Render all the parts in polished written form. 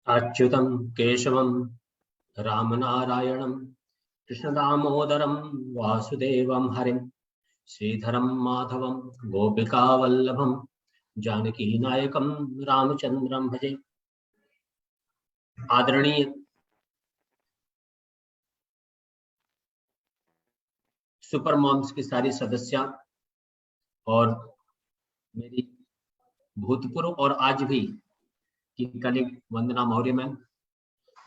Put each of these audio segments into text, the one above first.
अच्युतं केशवं रामनारायणं कृष्णदामोदरं वासुदेवं हरिं श्रीधरं माधवं गोपिकावल्लभं जानकीनायकं रामचंद्रं भजे। आदरणीय सुपर मॉम्स की सारी सदस्या और मेरी भूतपूर्व और आज भी की कलीग वंदना मौर्य मैम,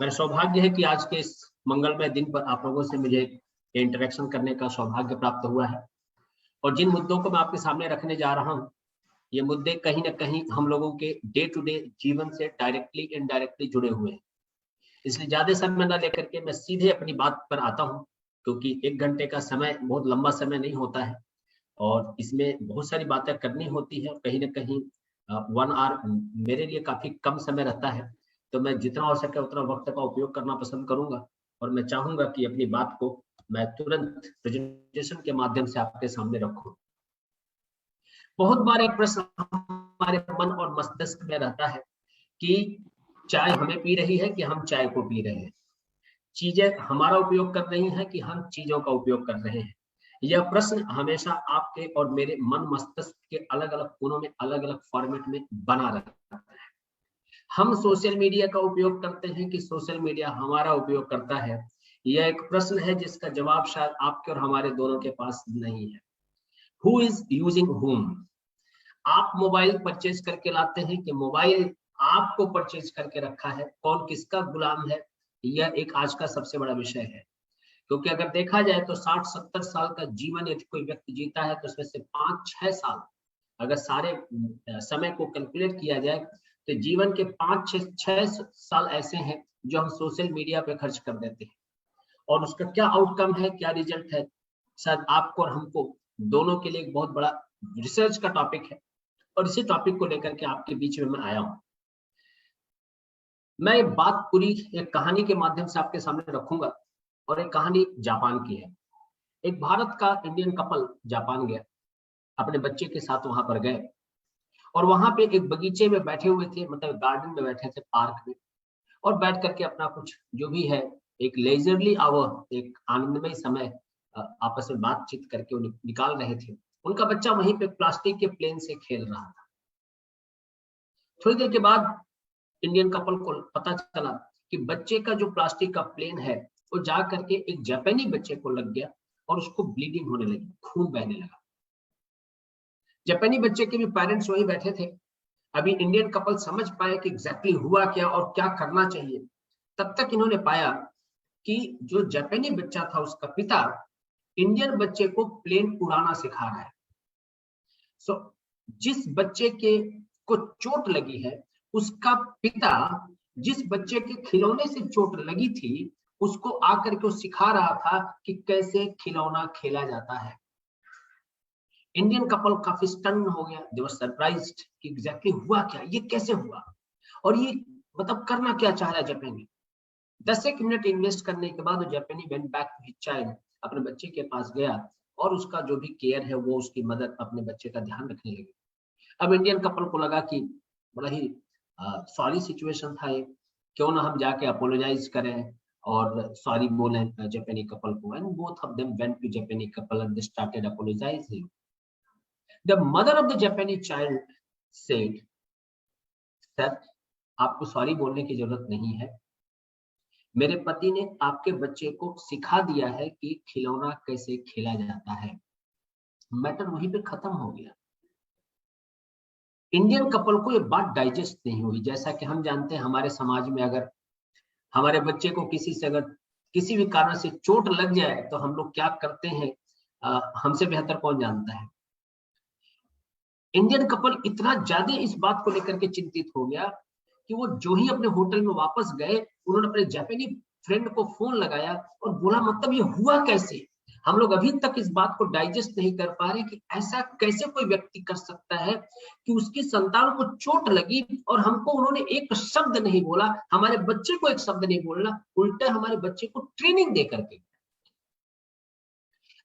मेरा सौभाग्य है कि आज के इस मंगलमय दिन पर आप लोगों से मुझे इंटरेक्शन करने का सौभाग्य प्राप्त हुआ है। और जिन मुद्दों को मैं आपके सामने रखने जा रहा हूं, ये मुद्दे कहीं ना कहीं हम लोगों के डे टू डे जीवन से डायरेक्टली इनडायरेक्टली जुड़े हुए हैं। इसलिए ज्यादा समय न लेकर के मैं सीधे अपनी बात पर आता हूं, क्योंकि 1 घंटे का समय बहुत लंबा समय नहीं होता है और इसमें बहुत सारी बातें करनी होती है। कहीं ना कहीं 1 आवर मेरे लिए काफी कम समय रहता है, तो मैं जितना हो सके उतना वक्त का उपयोग करना पसंद करूंगा और मैं चाहूंगा कि अपनी बात को मैं तुरंत प्रेजेंटेशन के माध्यम से आपके सामने रखूं। बहुत बार एक प्रश्न हमारे मन और मस्तिष्क में रहता है कि चाय हमें पी रही है कि हम चाय को पी रहे हैं, चीजें हमारा उपयोग कर रही हैं कि हम चीजों का उपयोग कर रहे हैं। यह प्रश्न हमेशा आपके और मेरे मन मस्तिष्क के अलग अलग कोनों में अलग अलग फॉर्मेट में बना रहता है। हम सोशल मीडिया का उपयोग करते हैं कि सोशल मीडिया हमारा उपयोग करता है, यह एक प्रश्न है जिसका जवाब शायद आपके और हमारे दोनों के पास नहीं है। Who is using whom? आप मोबाइल परचेज करके लाते हैं कि मोबाइल आपको परचेज करके रखा है? कौन किसका गुलाम है? यह एक आज का सबसे बड़ा विषय है, क्योंकि अगर देखा जाए तो 60-70 साल का जीवन यदि कोई व्यक्ति जीता है तो उसमें से 5-6 साल, अगर सारे समय को कैलकुलेट किया जाए तो जीवन के 5-6 साल ऐसे हैं जो हम सोशल मीडिया पे खर्च कर देते हैं। और उसका क्या आउटकम है, क्या रिजल्ट है, शायद आपको और हमको दोनों के लिए एक बहुत बड़ा रिसर्च का टॉपिक है और इसी टॉपिक को लेकर के आपके बीच में मैं आया हूं। मैं ये बात पूरी एक कहानी के माध्यम से आपके सामने रखूंगा और एक कहानी जापान की है। एक भारत का इंडियन कपल जापान गया, अपने बच्चे के साथ वहां पर गए और वहां पे एक बगीचे में बैठे हुए थे, मतलब गार्डन में बैठे थे, पार्क में, और बैठ करके अपना कुछ जो भी है एक लेजरली आवर, एक आनंदमय समय आपस में बातचीत करके निकाल रहे थे। उनका बच्चा वहीं पे प्लास्टिक के प्लेन से खेल रहा था। थोड़ी देर के बाद इंडियन कपल को पता चला कि बच्चे का जो प्लास्टिक का प्लेन है वो जा करके एक जापानी बच्चे को लग गया और उसको ब्लीडिंग होने लगी, खून बहने लगा। जापानी बच्चे के भी पेरेंट्स वहीं बैठे थे। अभी इंडियन कपल समझ पाए कि एग्जैक्टली हुआ क्या और क्या करना चाहिए। तब तक इन्होंने पाया कि जो जापानी बच्चा था उसका पिता इंडियन बच्चे को प्लेन उड़ाना सिखा रहा है। सो जिस बच्चे के को चोट लगी है, उसका पिता जिस बच्चे के खिलौने से चोट लगी थी उसको आकर के सिखा रहा था कि कैसे खिलौना खेला जाता है। इंडियन कपल काफी स्टन हो गया, दे वर सरप्राइज्ड कि एग्जैक्टली हुआ क्या, ये कैसे हुआ और ये मतलब करना क्या चाह रहा है जापानी। 10 मिनट इन्वेस्ट करने के बाद जापानी went back to his child, अपने बच्चे के पास गया और उसका जो भी केयर है वो उसकी मदद, अपने बच्चे का ध्यान रखने लगे। अब इंडियन कपल को लगा कि बड़ा ही सॉरी सिचुएशन था ये, क्यों ना हम जाके अपोलोजाइज करें और सॉरी बोलें जापानी कपल को। And both of them went to जापानी couple and they started apologizing. The mother of the जापानी चाइल्ड सेड, सर आपको सॉरी बोलने की जरूरत नहीं है, मेरे पति ने आपके बच्चे को सिखा दिया है कि खिलौना कैसे खेला जाता है। मैटर वहीं पे खत्म हो गया। इंडियन कपल को ये बात डाइजेस्ट नहीं हुई। जैसा कि हम जानते हैं हमारे समाज में अगर हमारे बच्चे को किसी से अगर किसी भी कारण से चोट लग जाए तो हम लोग क्या करते हैं, हमसे बेहतर कौन जानता है। इंडियन कपल इतना ज्यादा इस बात को लेकर के चिंतित हो गया कि वो जो ही अपने होटल में वापस गए, उन्होंने अपने जापानी फ्रेंड को फोन लगाया और बोला मतलब ये हुआ कैसे। हम लोग अभी तक इस बात को डाइजेस्ट नहीं कर पा रहे कि ऐसा कैसे कोई व्यक्ति कर सकता है कि उसकी संतान को चोट लगी और हमको उन्होंने एक शब्द नहीं बोला, हमारे बच्चे को एक शब्द नहीं बोलना, उल्टा हमारे बच्चे को ट्रेनिंग दे करके।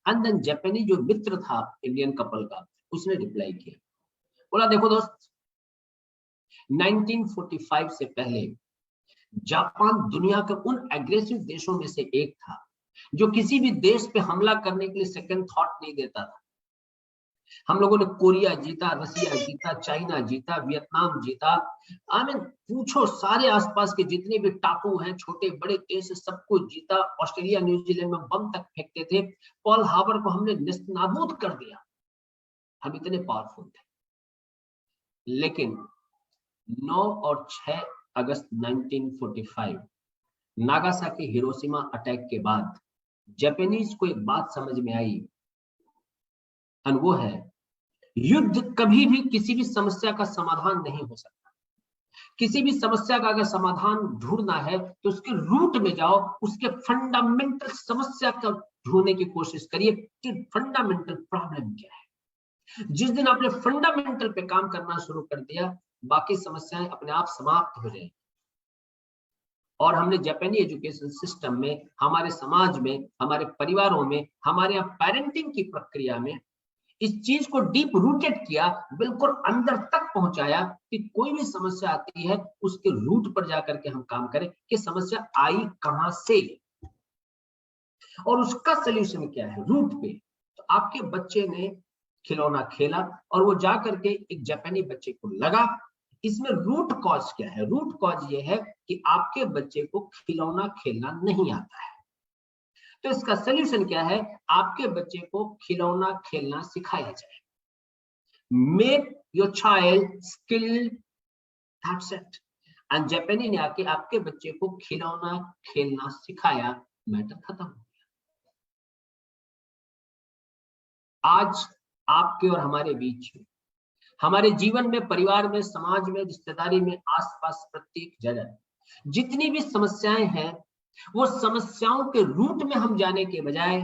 एंड देन जापानी जो मित्र था इंडियन कपल का, उसने रिप्लाई किया, बोला देखो दोस्त, 1945 से पहले जापान दुनिया के उन एग्रेसिव देशों में से एक था जो किसी भी देश पे हमला करने के लिए सेकंड थॉट नहीं देता था। हम लोगों ने कोरिया जीता, रसिया जीता, चाइना जीता, वियतनाम जीता, पूछो सारे आसपास के जितने भी टापू हैं, छोटे बड़े देश, सबको जीता। ऑस्ट्रेलिया न्यूजीलैंड में बम तक फेंकते थे। पर्ल हार्बर को हमने नेस्तनाबूद कर दिया, हम इतने पावरफुल थे। लेकिन 9 और 6 अगस्त 1945 नागासाकी हिरोशिमा अटैक के बाद जापानीज को एक बात समझ में आई, और वो है युद्ध कभी भी किसी भी समस्या का समाधान नहीं हो सकता। किसी भी समस्या का अगर समाधान ढूंढना है तो उसके रूट में जाओ, उसके फंडामेंटल समस्या का ढूंढने की कोशिश करिए कि फंडामेंटल प्रॉब्लम क्या है। जिस दिन आपने फंडामेंटल पे काम करना शुरू कर दिया, बाकी समस्याएं अपने आप समाप्त हो जाएंगी। और हमने जापानी एजुकेशन सिस्टम में, हमारे समाज में, हमारे परिवारों में, हमारे यहाँ पेरेंटिंग की प्रक्रिया में इस चीज को डीप रूटेड किया, बिल्कुल अंदर तक पहुंचाया कि कोई भी समस्या आती है उसके रूट पर जाकर के हम काम करें कि समस्या आई कहां से और उसका सलूशन क्या है रूट पे। तो आपके बच्चे ने खिलौना खेला और वो जाकर के एक जापानी बच्चे को लगा, इसमें रूट कॉज क्या है? रूट कॉज ये है कि आपके बच्चे को खिलौना खेलना नहीं आता है। तो इसका सलूशन क्या है? आपके बच्चे को खिलौना खेलना सिखाया जाए। Make your child skilled, that's it. And जापानी ने आके आपके बच्चे को खिलौना खेलना सिखाया, मैटर खत्म हो गया। आज आपके और हमारे बीच में, हमारे जीवन में, परिवार में, समाज में, रिश्तेदारी में, आसपास प्रत्येक जगह जितनी भी समस्याएं हैं, वो समस्याओं के रूट में हम जाने के बजाय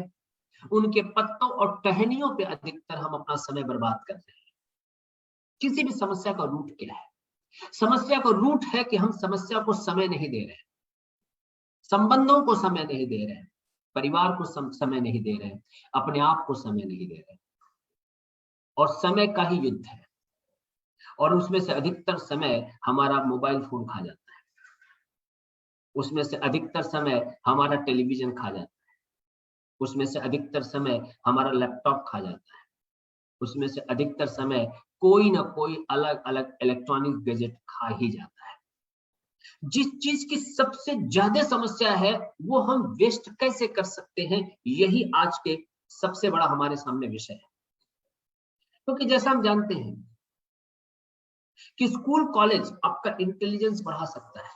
उनके पत्तों और टहनियों पे अधिकतर हम अपना समय बर्बाद कर रहे हैं। किसी भी समस्या का रूट क्या है? समस्या का रूट है कि हम समस्या को समय नहीं दे रहे हैं, संबंधों को समय नहीं दे रहे हैं, परिवार को समय नहीं दे रहे हैं, अपने आप को समय नहीं दे रहे हैं। और समय का ही युद्ध है, और उसमें से अधिकतर समय हमारा मोबाइल फोन खा जाता है, उसमें से अधिकतर समय हमारा टेलीविजन खा जाता है, उसमें से अधिकतर समय हमारा लैपटॉप खा जाता है, उसमें से अधिकतर समय कोई ना कोई अलग अलग इलेक्ट्रॉनिक गैजेट खा ही जाता है। जिस चीज की सबसे ज्यादा समस्या है वो हम वेस्ट कैसे कर सकते हैं, यही आज के सबसे बड़ा हमारे सामने विषय है। क्योंकि जैसा हम जानते हैं कि स्कूल कॉलेज आपका इंटेलिजेंस बढ़ा सकता है,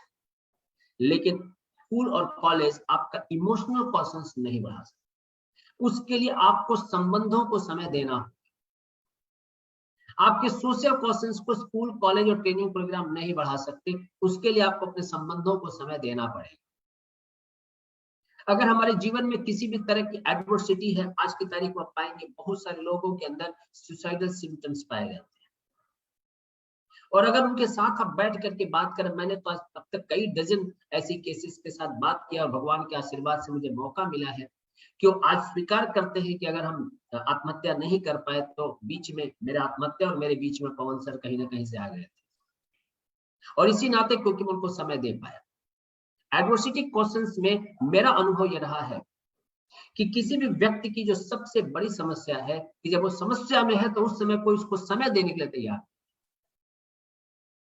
लेकिन स्कूल और कॉलेज आपका इमोशनल पर्सन्स नहीं बढ़ा सकता। उसके लिए आपको संबंधों को समय देना, आपके सोशल पर्सन्स को स्कूल, कॉलेज और ट्रेनिंग प्रोग्राम नहीं बढ़ा सकते। उसके लिए आपको अपने संबंधों को समय देना पड़ेगा। अगर हमारे जीवन में किसी भी तरह की एडवर्सिटी है, आज की तारीख में पाएंगे बहुत सारे लोगों के अंदर सुसाइडल सिम्टम्स पाए जाते हैं। और अगर उनके साथ आप बैठ करके बात करें, मैंने तो अब तक कई डजन ऐसी केसेस के साथ बात किया और भगवान के आशीर्वाद से मुझे मौका मिला है कि वो आज स्वीकार करते हैं कि अगर हम आत्महत्या नहीं कर पाए तो बीच में मेरे आत्महत्या और मेरे बीच में पवन सर कहीं ना कहीं से आ गए थे, और इसी नाते क्योंकि मैं उनको समय दे पाया। एडवर्सिटी क्वेश्चंस में मेरा अनुभव यह रहा है कि किसी भी व्यक्ति की जो सबसे बड़ी समस्या है कि जब वो समस्या में है तो उस समय कोई उसको समय देने के लिए तैयार।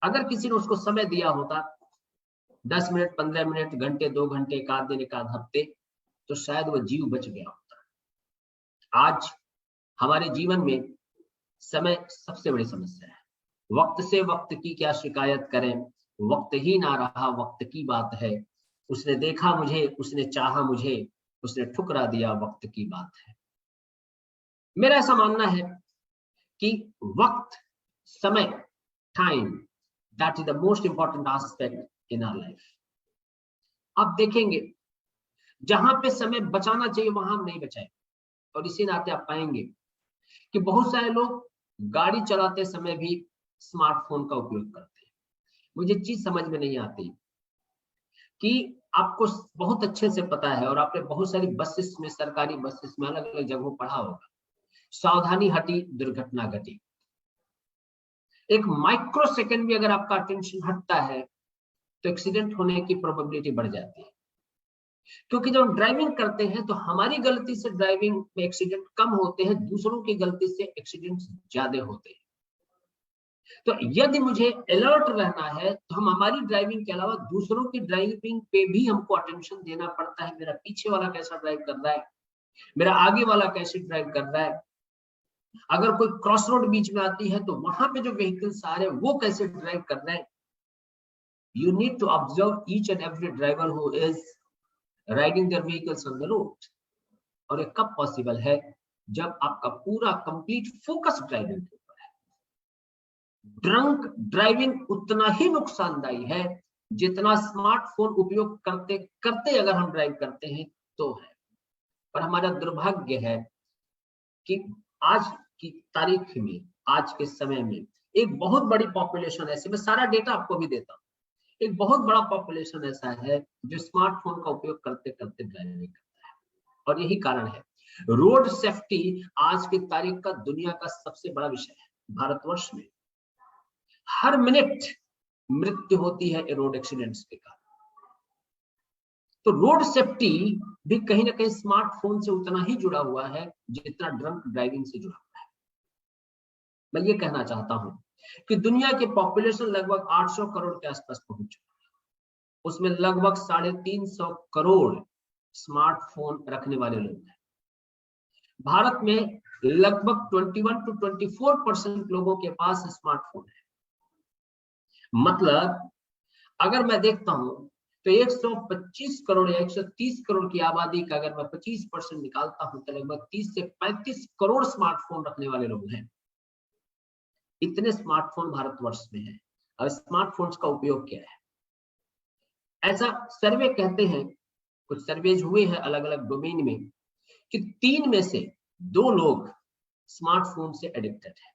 अगर किसी ने उसको समय दिया होता 10 मिनट, 15 मिनट, घंटे, 2 घंटे, एक आध दिन, एक आध हफ्ते, तो शायद वो जीव बच गया होता। आज हमारे जीवन में समय सबसे बड़ी समस्या है। वक्त से वक्त की क्या शिकायत करें, वक्त ही ना रहा, वक्त की बात है। उसने देखा मुझे, उसने चाहा मुझे, उसने ठुकरा दिया, वक्त की बात है। मेरा ऐसा मानना है कि वक्त, समय, time, that is the most important aspect in our life. आप देखेंगे जहां पे समय बचाना चाहिए वहां हम नहीं बचाए, और इसी नाते आप पाएंगे कि बहुत सारे लोग गाड़ी चलाते समय भी स्मार्टफोन का उपयोग करते हैं। मुझे चीज समझ में नहीं आती कि आपको बहुत अच्छे से पता है और आपने बहुत सारी बसेस में, सरकारी बसेस में, अलग अलग जगहों पढ़ा होगा, सावधानी हटी दुर्घटना घटी। एक माइक्रो सेकंड भी अगर आपका अटेंशन हटता है तो एक्सीडेंट होने की प्रोबेबिलिटी बढ़ जाती है। क्योंकि जब हम ड्राइविंग करते हैं तो हमारी गलती से ड्राइविंग में एक्सीडेंट कम होते हैं, दूसरों की गलती से एक्सीडेंट ज्यादा होते हैं। तो यदि मुझे अलर्ट रहना है तो हम हमारी ड्राइविंग के अलावा दूसरों की ड्राइविंग पे भी हमको अटेंशन देना पड़ता है। मेरा पीछे वाला कैसा ड्राइव कर रहा है, मेरा आगे वाला कैसे ड्राइव कर रहा है, अगर कोई क्रॉस रोड बीच में आती है तो वहां पे जो व्हीकल्स आ रहे हैं वो कैसे ड्राइव कर रहे हैं। You need to observe each and every driver who is riding their vehicles on the road. और ये कब पॉसिबल है, जब आपका पूरा कंप्लीट फोकस ड्राइविंग के ऊपर है। ड्रंक ड्राइविंग उतना ही नुकसानदायी है जितना स्मार्टफोन उपयोग करते करते अगर हम ड्राइव करते हैं तो है। पर हमारा दुर्भाग्य है कि आज की तारीख में, आज के समय में एक बहुत बड़ी पॉपुलेशन ऐसी, मैं सारा डेटा आपको भी देता हूँ, एक बहुत बड़ा पॉपुलेशन ऐसा है जो स्मार्टफोन का उपयोग करते करते ड्राइविंग करता है। और यही कारण है रोड सेफ्टी आज की तारीख का दुनिया का सबसे बड़ा विषय है। भारतवर्ष में हर मिनट मृत्यु होती है रोड एक्सीडेंट्स के कारण। तो रोड सेफ्टी भी कहीं ना कहीं स्मार्टफोन से उतना ही जुड़ा हुआ है जितना ड्रंक ड्राइविंग से जुड़ा हुआ है। मैं ये कहना चाहता हूं कि दुनिया की पॉपुलेशन लगभग 800 करोड़ के आसपास पहुंच चुकी है। उसमें लगभग 350 करोड़ स्मार्टफोन रखने वाले लोग हैं। भारत में लगभग 21 to 24% लोगों के पास स्मार्टफोन है। मतलब अगर मैं देखता हूं तो 125 करोड़ या 130 करोड़ की आबादी का अगर मैं 25% निकालता हूं तो लगभग 30 से 35 करोड़ स्मार्टफोन रखने वाले लोग हैं। इतने स्मार्टफोन भारतवर्ष में हैं। और स्मार्टफोन्स का उपयोग क्या है, ऐसा सर्वे कहते हैं, कुछ सर्वेज हुए हैं अलग अलग डोमेन में, कि 3 में से 2 लोग स्मार्टफोन से एडिक्टेड है।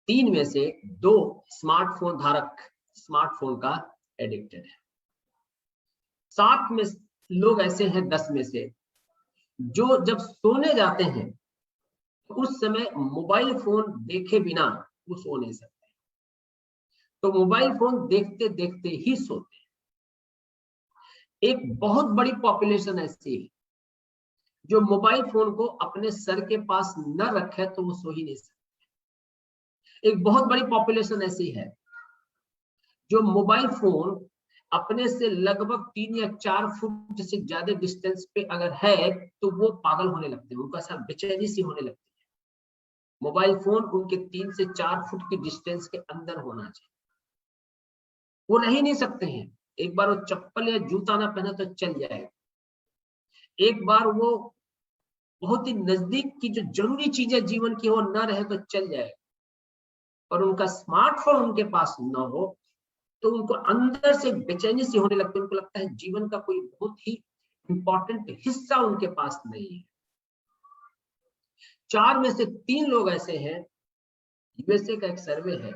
3 में से 2 स्मार्टफोन धारक स्मार्टफोन का एडिक्टेड है। 7 में लोग ऐसे हैं 10 में से जो जब सोने जाते हैं तो उस समय मोबाइल फोन देखे बिना वो सो नहीं सकते, तो मोबाइल फोन देखते देखते ही सोते हैं। एक बहुत बड़ी पॉपुलेशन ऐसी है जो मोबाइल फोन को अपने सर के पास न रखे तो वो सो ही नहीं सकते। एक बहुत बड़ी पॉपुलेशन ऐसी है जो मोबाइल फोन अपने से लगभग 3 या 4 फुट से ज्यादा डिस्टेंस पे अगर है तो वो पागल होने लगते हैं, उनका सर बेचैनी सी होने लगती है। मोबाइल फोन उनके 3 से 4 फुट की डिस्टेंस के अंदर होना चाहिए, वो रह ही नहीं सकते हैं। एक बार वो चप्पल या जूता ना पहना तो चल जाएगा, एक बार वो बहुत ही नजदीक की जो जरूरी चीजें जीवन की वो ना रहे तो चल जाएगा, और उनका स्मार्टफोन उनके पास ना हो तो उनको अंदर से बेचैनी सी होने लगती है। उनको लगता है जीवन का कोई बहुत ही इंपॉर्टेंट हिस्सा उनके पास नहीं है। 4 में से 3 लोग ऐसे हैं, यूएसए का एक सर्वे है,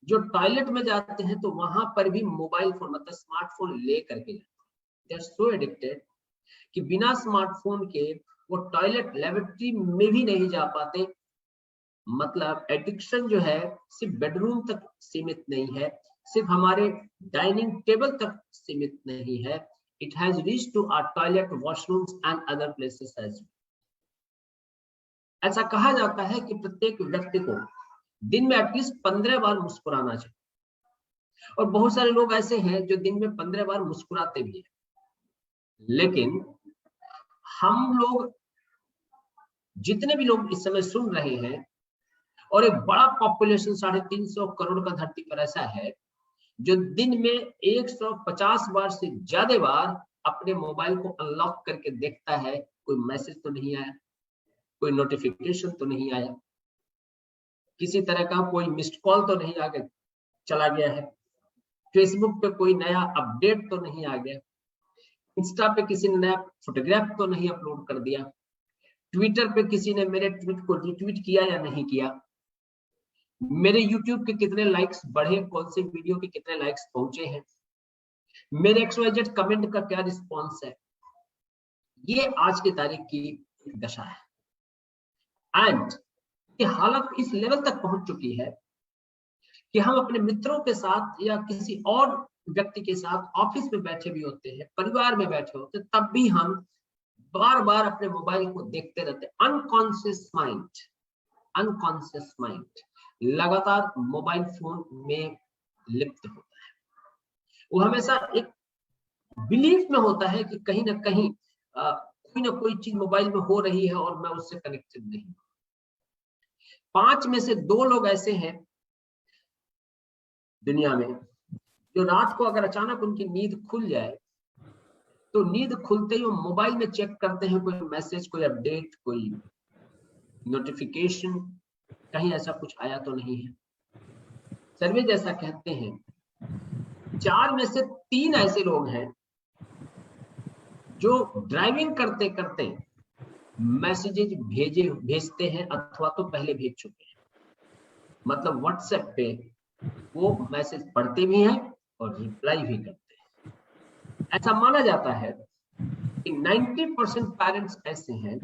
जो टॉयलेट में जाते हैं तो वहां पर भी मोबाइल फोन मतलब स्मार्टफोन ले करके जाते हैं। दे आर सो एडिक्टेड कि बिना स्मार्टफोन के वो टॉयलेट लैबोरेटरी में भी नहीं जा पाते। मतलब एडिक्शन जो है सिर्फ बेडरूम तक सीमित नहीं है, सिर्फ हमारे डाइनिंग टेबल तक सीमित नहीं है, it has reached to our toilet, washrooms and other places as well. ऐसा कहा जाता है कि प्रत्येक व्यक्ति को दिन में एटलीस्ट 15 बार मुस्कुराना चाहिए, और बहुत सारे लोग ऐसे हैं जो दिन में 15 बार मुस्कुराते भी हैं। लेकिन हम लोग जितने भी लोग इस समय सुन रहे हैं, और एक बड़ा पॉपुलेशन 350 करोड़ का धरती पर ऐसा है जो दिन में 150 बार से ज्यादा बार अपने मोबाइल को अनलॉक करके देखता है, कोई मैसेज तो नहीं आया, कोई नोटिफिकेशन तो नहीं आया, किसी तरह का कोई मिस्ड कॉल तो नहीं आगे चला गया है, फेसबुक पे कोई नया अपडेट तो नहीं आ गया, इंस्टा पे किसी ने नया फोटोग्राफ तो नहीं अपलोड कर दिया, ट्विटर पे किसी ने मेरे ट्वीट को रिट्वीट किया या नहीं किया, मेरे यूट्यूब के कितने लाइक्स बढ़े, कौन से वीडियो के कितने लाइक्स पहुंचे हैं, मेरे XYZ कमेंट का क्या रिस्पॉन्स है। ये आज की तारीख की दशा है। एंड ये हालत इस लेवल तक पहुंच चुकी है कि हम अपने मित्रों के साथ या किसी और व्यक्ति के साथ ऑफिस में बैठे भी होते हैं, परिवार में बैठे होते हैं, तब भी हम बार बार अपने मोबाइल को देखते रहते हैं। अनकॉन्शियस माइंड लगातार मोबाइल फोन में लिप्त होता है। वो हमेशा एक बिलीफ में होता है कि कहीं ना कहीं कोई ना कोई चीज मोबाइल में हो रही है और मैं उससे कनेक्टेड नहीं हूं। 5 में से 2 लोग ऐसे हैं दुनिया में जो रात को अगर अचानक उनकी नींद खुल जाए तो नींद खुलते ही वो मोबाइल में चेक करते हैं कोई मैसेज, कोई अपडेट, कोई नोटिफिकेशन, कहीं ऐसा कुछ आया तो नहीं है। सर्वे जैसा कहते हैं 4 में से 3 ऐसे लोग हैं जो ड्राइविंग करते करते मैसेजेस भेजते हैं अथवा तो पहले भेज चुके हैं। मतलब व्हाट्सएप पे वो मैसेज पढ़ते भी हैं और रिप्लाई भी करते हैं। ऐसा माना जाता है कि 90% पेरेंट्स ऐसे हैं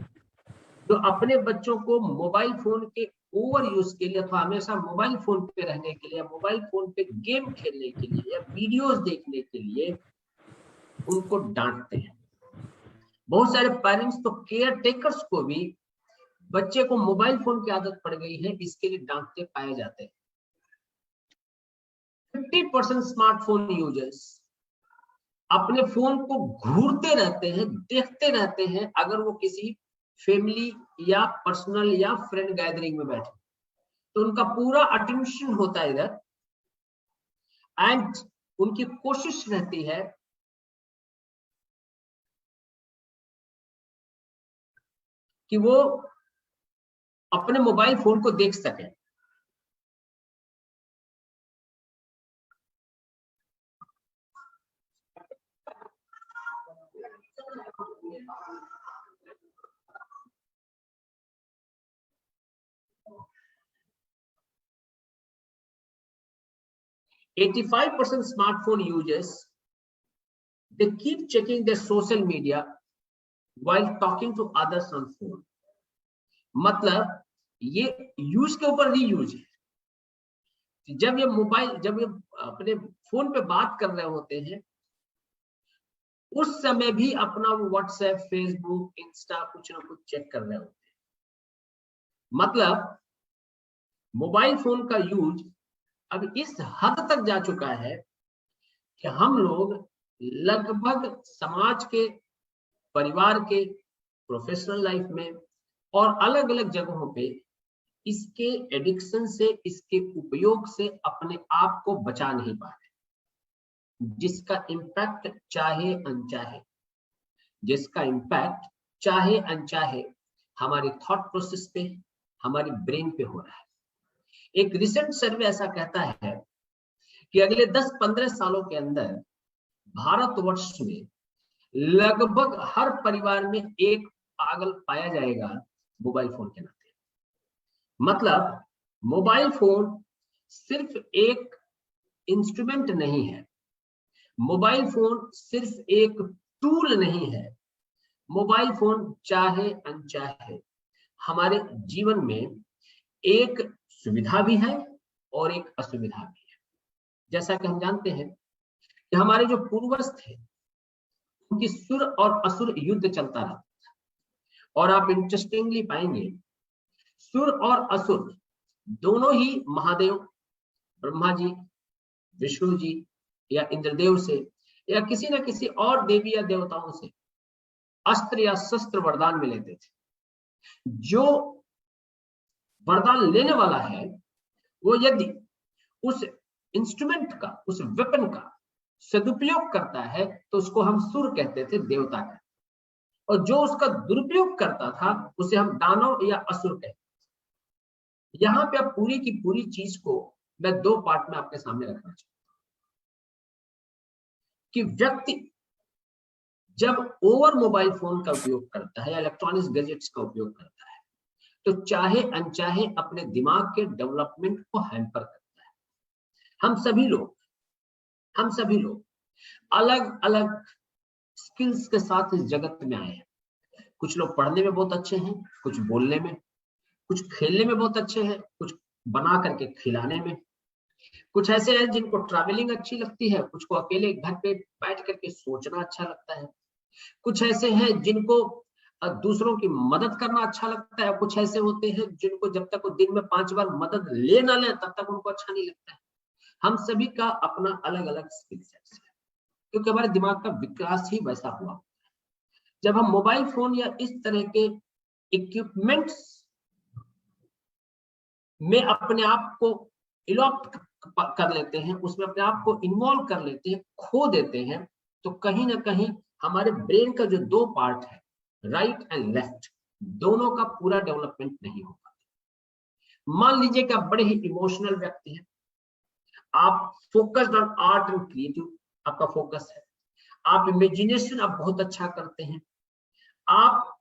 जो अपने बच्चों को मोबाइल फोन के ओवर यूज के लिए अथवा हमेशा मोबाइल फोन पे रहने के लिए, मोबाइल फोन पे गेम खेलने के लिए या वीडियोस देखने के लिए उनको डांटते हैं। बहुत सारे पेरेंट्स तो केयर टेकर्स को भी बच्चे को मोबाइल फोन की आदत पड़ गई है इसके लिए डांटते पाए जाते हैं। 50% स्मार्टफोन यूजर्स अपने फोन को घूरते रहते हैं, देखते रहते हैं अगर वो किसी फैमिली या पर्सनल या फ्रेंड गैदरिंग में बैठे तो उनका पूरा अटेंशन होता है इधर एंड उनकी कोशिश रहती है कि वो अपने मोबाइल फोन को देख सकें। "85% smartphone users they keep checking their social media while talking to others on phone." मतलब ये यूज के ऊपर रीयूज है। जब ये अपने फोन पे बात कर रहे होते हैं उस समय भी अपना वो व्हाट्सएप, फेसबुक, इंस्टा कुछ ना कुछ चेक कर रहे होते हैं। मतलब मोबाइल फोन का यूज अब इस हद तक जा चुका है कि हम लोग लगभग समाज के, परिवार के, प्रोफेशनल लाइफ में और अलग अलग जगहों पे इसके एडिक्शन से, इसके उपयोग से अपने आप को बचा नहीं पा रहे, जिसका इम्पैक्ट चाहे अनचाहे हमारी थॉट प्रोसेस पे, हमारी ब्रेन पे हो रहा है। एक रिसेंट सर्वे ऐसा कहता है कि अगले 10-15 सालों के अंदर भारतवर्ष में लगभग हर परिवार में एक पागल पाया जाएगा मोबाइल फोन के नाते। मतलब मोबाइल फोन सिर्फ एक इंस्ट्रूमेंट नहीं है, मोबाइल फोन सिर्फ एक टूल नहीं है। मोबाइल फोन चाहे अनचाहे हमारे जीवन में एक सुविधा भी है और एक असुविधा भी है। जैसा कि हम जानते हैं कि हमारे जो पूर्वज थे उनकी सुर और असुर युद्ध चलता रहा और आप इंटरेस्टिंगली पाएंगे सुर और असुर दोनों ही महादेव, ब्रह्मा जी, विष्णु जी या इंद्रदेव से या किसी न किसी और देवी या देवताओं से अस्त्र या शस्त्र वरदान में लेते थे। जो वरदान लेने वाला है वो यदि उस इंस्ट्रूमेंट का, उस वेपन का सदुपयोग करता है तो उसको हम सुर कहते थे, देवता कहते, और जो उसका दुरुपयोग करता था उसे हम दानव या असुर कहते थे। यहाँ पे अब पूरी की पूरी चीज को मैं 2 पार्ट में आपके सामने रखना चाहता हूं कि व्यक्ति जब ओवर मोबाइल फोन का उपयोग करता है या इलेक्ट्रॉनिक्स गैजेट्स का उपयोग करता है तो चाहे अनचाहे अपने दिमाग के डेवलपमेंट को हैम्पर करता है। हम सभी लोग अलग अलग स्किल्स के साथ इस जगत में आए हैं। कुछ लोग पढ़ने में बहुत अच्छे हैं, कुछ बोलने में, कुछ खेलने में बहुत अच्छे हैं, कुछ बना करके खिलाने में। कुछ ऐसे हैं जिनको ट्रैवलिंग अच्छी लगती है, कुछ को अकेले घर पे बैठ करके सोचना अच्छा लगता है, कुछ ऐसे हैं जिनको दूसरों की मदद करना अच्छा लगता है, कुछ ऐसे होते हैं जिनको जब तक वो दिन में 5 बार मदद ले ना ले तब तक उनको अच्छा नहीं लगता है। हम सभी का अपना अलग अलग स्किल सेट्स है, क्योंकि हमारे दिमाग का विकास ही वैसा हुआ। जब हम मोबाइल फोन या इस तरह के इक्विपमेंट्स में अपने आप को इलॉप्ट कर लेते हैं, उसमें अपने आप को इन्वॉल्व कर लेते हैं, खो देते हैं, तो कहीं ना कहीं हमारे ब्रेन का जो 2 पार्ट है, राइट एंड लेफ्ट, दोनों का पूरा डेवलपमेंट नहीं हो पाता। मान लीजिए कि आप बड़े ही इमोशनल व्यक्ति हैं, आप focused on art and creative, आपका फोकस है, आप इमेजिनेशन आप बहुत अच्छा करते हैं, आप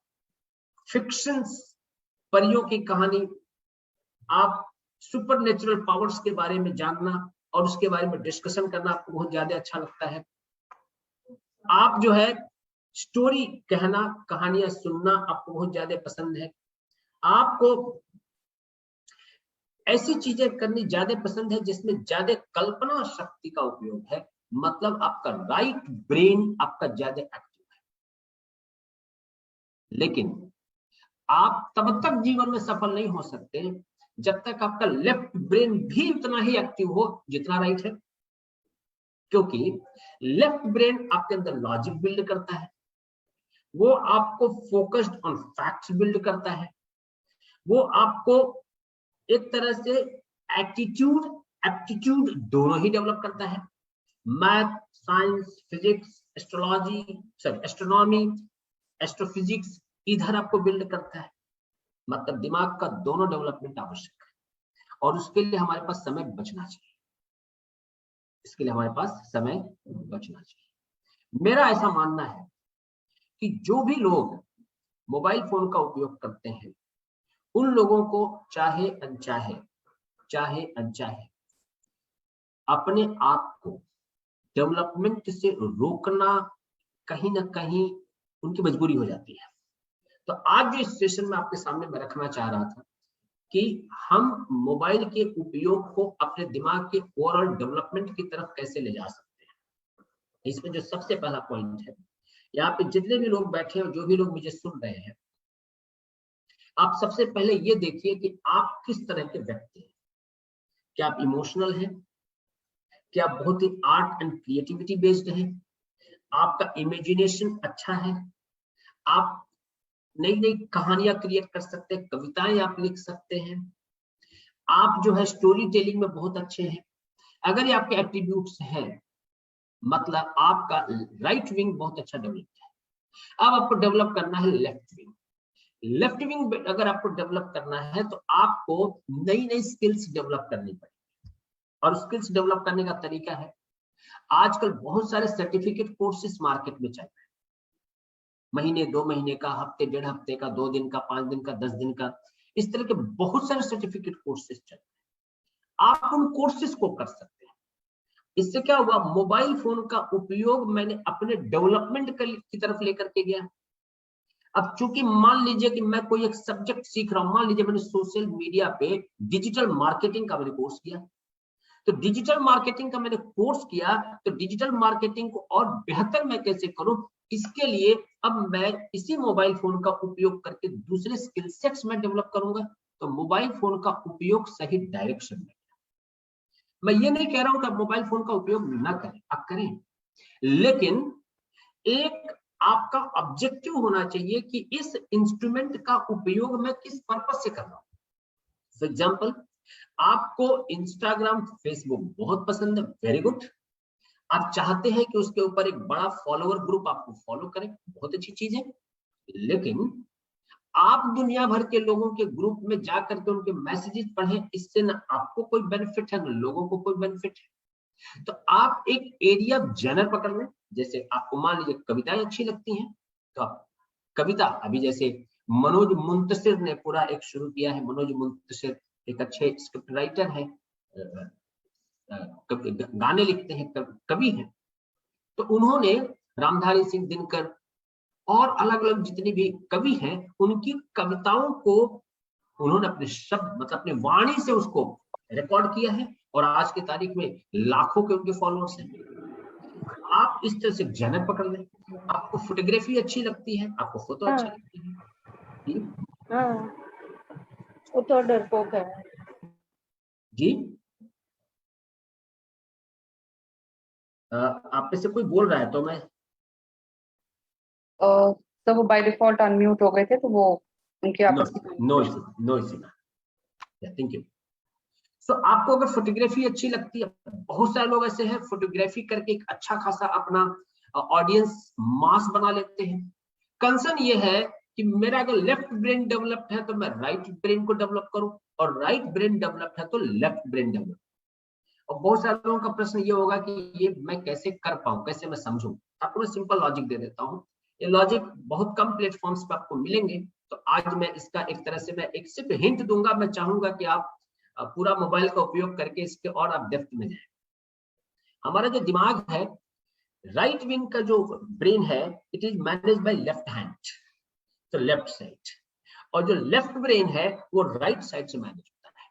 फिक्शंस, परियों की कहानी, आप सुपर नेचुरल पावर्स के बारे में जानना और उसके बारे में डिस्कशन करना आपको बहुत ज्यादा अच्छा लगता है। आप जो है स्टोरी कहना, कहानियां सुनना आपको बहुत ज्यादा पसंद है। आपको ऐसी चीजें करनी ज्यादा पसंद है जिसमें ज्यादा कल्पना शक्ति का उपयोग है, मतलब आपका राइट ब्रेन आपका ज्यादा एक्टिव है। लेकिन आप तब तक जीवन में सफल नहीं हो सकते जब तक आपका लेफ्ट ब्रेन भी उतना ही एक्टिव हो जितना राइट है, क्योंकि लेफ्ट ब्रेन आपके अंदर लॉजिक बिल्ड करता है, वो आपको फोकस्ड ऑन फैक्ट्स बिल्ड करता है, वो आपको एक तरह से एटीट्यूड एप्टीट्यूड दोनों ही डेवलप करता है। Math, science, physics, astronomy, astrophysics इधर आपको बिल्ड करता है, मतलब दिमाग का दोनों डेवलपमेंट आवश्यक है। और उसके लिए हमारे पास समय बचना चाहिए, इसके लिए हमारे पास समय बचना चाहिए। मेरा ऐसा मानना है कि जो भी लोग मोबाइल फोन का उपयोग करते हैं, उन लोगों को चाहे अनचाहे अपने आप को डेवलपमेंट से रोकना कहीं ना कहीं उनकी मजबूरी हो जाती है। तो आज जो इस सेशन में आपके सामने मैं रखना चाह रहा था कि हम मोबाइल के उपयोग को अपने दिमाग के ओवरऑल डेवलपमेंट की तरफ कैसे ले जा सकते हैं। इसमें जो सबसे पहला पॉइंट है, यहाँ पे जितने भी लोग बैठे हैं, जो भी लोग मुझे सुन रहे हैं, आप सबसे पहले ये देखिए कि आप किस तरह के व्यक्ति हैं। क्या आप इमोशनल हैं? क्या आप बहुत ही आर्ट एंड क्रिएटिविटी बेस्ड हैं? आपका इमेजिनेशन अच्छा है? आप नई नई कहानियां क्रिएट कर सकते हैं, कविताएं आप लिख सकते हैं, आप जो है स्टोरी टेलिंग में बहुत अच्छे हैं। अगर ये आपके एट्रीब्यूट्स हैं, मतलब आपका राइट विंग बहुत अच्छा डेवलप है। अब आपको डेवलप करना है लेफ्ट विंग। लेफ्ट विंग अगर आपको डेवलप करना है तो आपको नई नई स्किल्स डेवलप करनी पड़ेगी, और स्किल्स डेवलप करने का तरीका है, आजकल बहुत सारे सर्टिफिकेट कोर्सेज मार्केट में चल रहे हैं, महीने 2 महीने का, हफ्ते 1.5 हफ्ते का, 2 दिन का, 5 दिन का, 10 दिन का, इस तरह के बहुत सारे सर्टिफिकेट कोर्सेज चल रहे हैं। आप उन कोर्सेज को कर सकते हैं। इससे क्या हुआ, मोबाइल फोन का उपयोग मैंने अपने डेवलपमेंट की तरफ लेकर के गया। अब चूंकि मान लीजिए कि मैं कोई एक सब्जेक्ट सीख रहा हूं, मान लीजिए मैंने सोशल मीडिया पे डिजिटल मार्केटिंग का मैंने कोर्स किया, तो डिजिटल मार्केटिंग का मैंने कोर्स किया, तो डिजिटल मार्केटिंग को और बेहतर मैं कैसे करूं, इसके लिए अब मैं इसी मोबाइल फोन का उपयोग करके दूसरे स्किल सेट्स में डेवलप करूंगा। तो मोबाइल फोन का उपयोग सही डायरेक्शन में। मैं ये नहीं कह रहा हूं कि आप मोबाइल फोन का उपयोग ना करें, आप करें, लेकिन एक आपका ऑब्जेक्टिव होना चाहिए कि इस इंस्ट्रूमेंट का उपयोग मैं किस पर्पस से कर रहा हूं। फॉर एग्जाम्पल, आपको इंस्टाग्राम, फेसबुक बहुत पसंद है, वेरी गुड। आप चाहते हैं कि उसके ऊपर एक बड़ा फॉलोअर ग्रुप आपको फॉलो करे, बहुत अच्छी चीज है। लेकिन आप दुनिया भर के लोगों के ग्रुप में जाकर के उनके मैसेजेस पढ़ें, इससे ना आपको कोई बेनिफिट है ना लोगों को कोई बेनिफिट है। तो आप एक एरिया जनर पकड़ लें। जैसे आपको मान लीजिए कविताएं अच्छी लगती हैं, तो आप कविता, अभी जैसे मनोज मुंतशिर ने पूरा एक शुरू किया है। मनोज मुंतशिर एक अच्छे स्क्रिप्ट राइटर है, गाने लिखते हैं, कवि हैं। तो उन्होंने रामधारी सिंह दिनकर और अलग अलग जितने भी कवि हैं, उनकी कविताओं को उन्होंने अपने शब्द, मतलब अपनी वाणी से उसको रिकॉर्ड किया है और आज की तारीख में लाखों के उनके फॉलोअर्स हैं। आप इस तरह से जैनर पकड़ लें, आपको फोटोग्राफी अच्छी लगती है, आपको फोटो अच्छा लगती है। वो तो डरपोक है जी। आप में से कोई बोल रहा है तो मैं तो वो बाय डिफॉल्ट अनम्यूट हो गए थे, तो वो उनके आपस की no issue. Thank you. So आपको अगर फोटोग्राफी अच्छी लगती है, बहुत सारे लोग ऐसे हैं फोटोग्राफी करके एक अच्छा खासा अपना ऑडियंस मास बना लेते हैं। कंसर्न ये है कि मेरा अगर लेफ्ट ब्रेन डेवलप्ड है तो मैं राइट ब्रेन को डेवलप करूं, और राइट ब्रेन डेवलप्ड है तो लेफ्ट ब्रेन डेवलप। और बहुत सारे लोगों का प्रश्न ये होगा कि ये मैं कैसे कर पाऊं, कैसे मैं समझूं। आपको मैं सिंपल लॉजिक दे देता हूं। ये लॉजिक बहुत कम प्लेटफॉर्म्स पे आपको मिलेंगे, तो आज मैं इसका एक तरह से मैं एक सिर्फ हिंट दूंगा। मैं चाहूंगा कि आप पूरा मोबाइल का उपयोग करके इसके और आप डेप्थ में जाए। हमारा जो दिमाग है, राइट विंग का जो ब्रेन है, it is manage by left hand, तो लेफ्ट साइड। और जो लेफ्ट ब्रेन है वो राइट साइड से मैनेज होता है,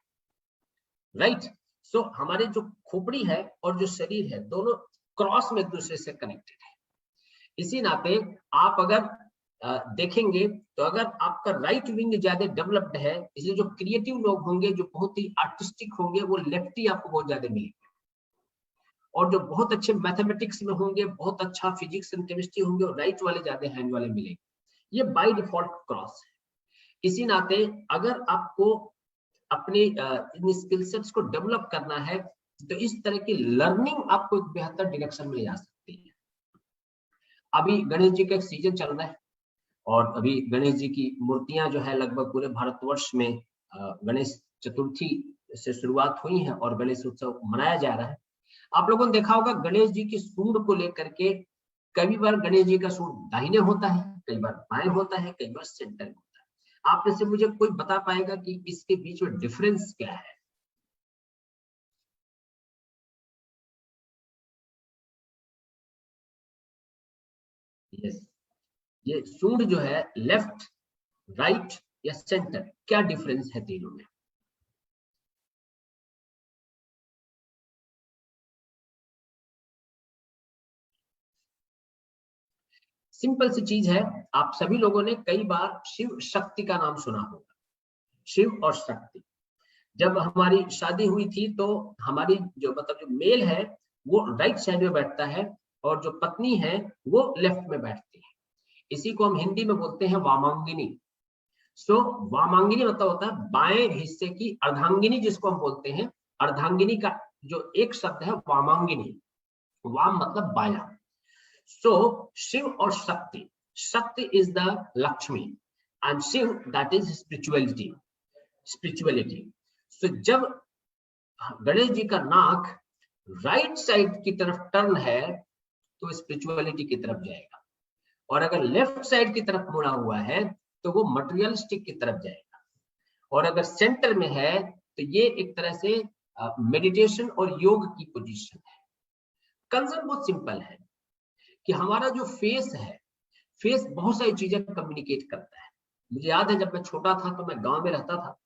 राइट। सो हमारे जो खोपड़ी है और जो शरीर है, दोनों क्रॉस में एक दूसरे से कनेक्टेड है। इसी नाते आप अगर देखेंगे तो अगर आपका राइट विंग ज्यादा डेवलप्ड है, इसलिए जो क्रिएटिव लोग होंगे, जो बहुत ही आर्टिस्टिक होंगे, वो लेफ्टी आपको बहुत ज्यादा मिलेंगे। और जो बहुत अच्छे मैथमेटिक्स में होंगे, बहुत अच्छा फिजिक्स एंड केमिस्ट्री होंगे, और राइट वाले ज्यादा हैंड वाले मिलेंगे। ये बाय डिफॉल्ट क्रॉस है। इसी नाते अगर आपको अपने इन स्किल सेट्स को डेवलप करना है, तो इस तरह की लर्निंग आपको एक बेहतर डायरेक्शन में ले जा सकती है। अभी गणेश जी का एक सीजन चल रहा है, और अभी गणेश जी की मूर्तियां जो है लगभग पूरे भारतवर्ष में गणेश चतुर्थी से शुरुआत हुई है और गणेश उत्सव मनाया जा रहा है। आप लोगों ने देखा होगा गणेश जी की सूंड को लेकर के, कई बार गणेश जी का सूंड दाहिने होता है, कई बार बाएं होता है, कई बार सेंटर में होता है। आप में से मुझे कोई बता पाएगा कि इसके बीच में डिफरेंस क्या है? यस, ये सूंड जो है लेफ्ट, राइट या सेंटर, क्या डिफरेंस है तीनों में? सिंपल सी चीज है। आप सभी लोगों ने कई बार शिव शक्ति का नाम सुना होगा। शिव और शक्ति, जब हमारी शादी हुई थी तो हमारी जो मतलब जो मेल है वो राइट साइड में बैठता है, और जो पत्नी है वो लेफ्ट में बैठती है। इसी को हम हिंदी में बोलते हैं वामांगिनी। सो वामांगिनी मतलब होता है बाएं हिस्से की अर्धांगिनी, जिसको हम बोलते हैं। अर्धांगिनी का जो एक शब्द है वामांगिनी, वाम मतलब बाया। सो शिव और Shakti, Shakti is the Lakshmi and Shiv that is spirituality. So जब गणेश जी का नाक राइट साइड की तरफ टर्न है तो स्पिरिचुअलिटी की तरफ जाएगा, और अगर लेफ्ट साइड की तरफ मुड़ा हुआ है तो वो मटेरियलिस्टिक की तरफ जाएगा। और अगर सेंटर में है तो ये एक तरह से मेडिटेशन और योग की पोजीशन है। कंसेप्ट बहुत सिंपल है कि हमारा जो फेस है, फेस बहुत सारी चीजें कम्युनिकेट करता है। मुझे याद है जब मैं छोटा था तो मैं गांव में रहता था,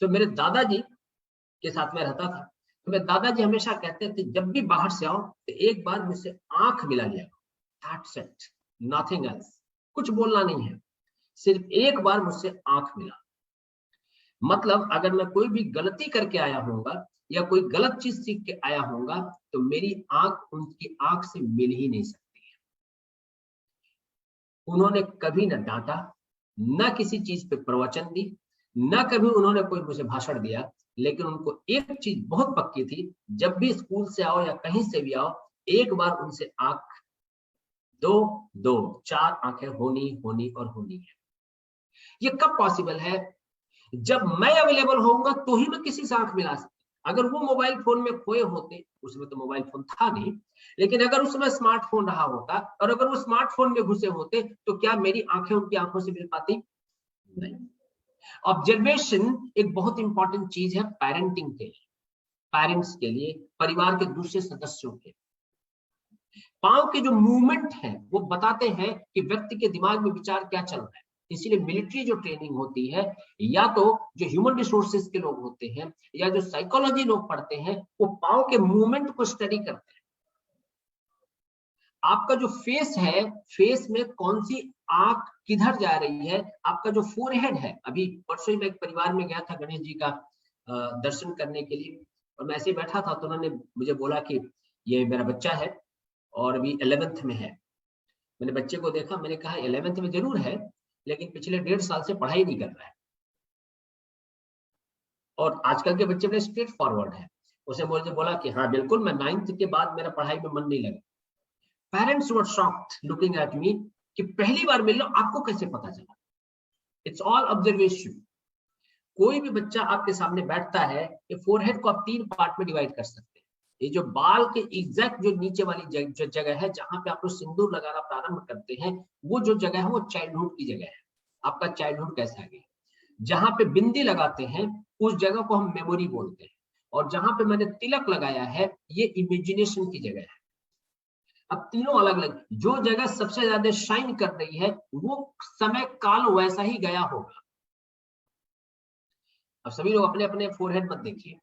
तो मेरे दादाजी के साथ में रहता था। तो मेरे दादाजी हमेशा कहते थे जब भी बाहर से आओ तो एक बार मुझसे आंख मिला लिया, दैट्स इट, नथिंग एल्स। कुछ बोलना नहीं है, सिर्फ एक बार मुझसे आंख मिला। मतलब अगर मैं कोई भी गलती करके आया होऊंगा या कोई गलत चीज सीख के आया होऊंगा तो मेरी आंख उनकी आंख से मिल ही नहीं सकती है। उन्होंने कभी न डांटा, न किसी चीज पे प्रवचन दी, न कभी उन्होंने कोई मुझे भाषण दिया, लेकिन उनको एक चीज बहुत पक्की थी, जब भी स्कूल से आओ या कहीं से भी आओ, एक बार उनसे आंख दो, दो चार आंखें होनी होनी और होनी है। ये कब पॉसिबल है? जब मैं अवेलेबल होऊंगा तो ही मैं किसी से आंख मिला सकता। अगर वो मोबाइल फोन में खोए होते, उसमें तो मोबाइल फोन था नहीं, लेकिन अगर उसमें स्मार्टफोन रहा होता और अगर वो स्मार्टफोन में घुसे होते तो क्या मेरी आंखें उनकी आंखों से मिल पाती? नहीं। ऑब्जर्वेशन एक बहुत इंपॉर्टेंट चीज है पेरेंटिंग के लिए, पेरेंट्स के लिए, परिवार के दूसरे सदस्यों के। पांव के जो मूवमेंट है वो बताते हैं कि व्यक्ति के दिमाग में विचार क्या चल रहा है। इसीलिए मिलिट्री जो ट्रेनिंग होती है, या तो जो ह्यूमन रिसोर्सेज के लोग होते हैं या जो साइकोलॉजी लोग पढ़ते हैं, वो पाँव के मूवमेंट को स्टडी करते हैं। आपका जो फेस है, फेस में कौन सी आंख किधर जा रही है, आपका जो फोरहेड है। अभी परसों ही मैं एक परिवार में गया था गणेश जी का दर्शन करने के लिए, और मैं ऐसे ही बैठा था तो उन्होंने मुझे बोला कि ये मेरा बच्चा है और अभी 11th में है। मैंने बच्चे को देखा, मैंने कहा 11th में जरूर है, लेकिन पिछले 1.5 साल से पढ़ाई नहीं कर रहा है। और आजकल के बच्चे बड़े स्ट्रेट फॉरवर्ड है। उसे मुझे बोला कि हाँ बिल्कुल, मैं 9th के बाद मेरा पढ़ाई में मन नहीं लगा। Parents were shocked looking at me कि पहली बार मिल लो, आपको कैसे पता चला? It's all observation. कोई भी बच्चा आपके सामने बैठता है, ये फोरहेड को आप 3 पार्ट में डिवाइड कर सकते हैं। ये जो बाल के एग्जैक्ट जो नीचे वाली जो जगह है, जहां पे आप लोग सिंदूर लगाना प्रारंभ करते हैं, वो जो जगह है वो चाइल्डहुड की जगह है। आपका चाइल्डहुड कैसा है? जहां पे बिंदी लगाते हैं उस जगह को हम मेमोरी बोलते हैं, और जहां पे मैंने तिलक लगाया है ये इमेजिनेशन की जगह है। अब तीनों अलग अलग, जो जगह सबसे ज्यादा शाइन कर रही है वो समय काल वैसा ही गया होगा। अब सभी लोग अपने अपने फोरहेड मत देखिए।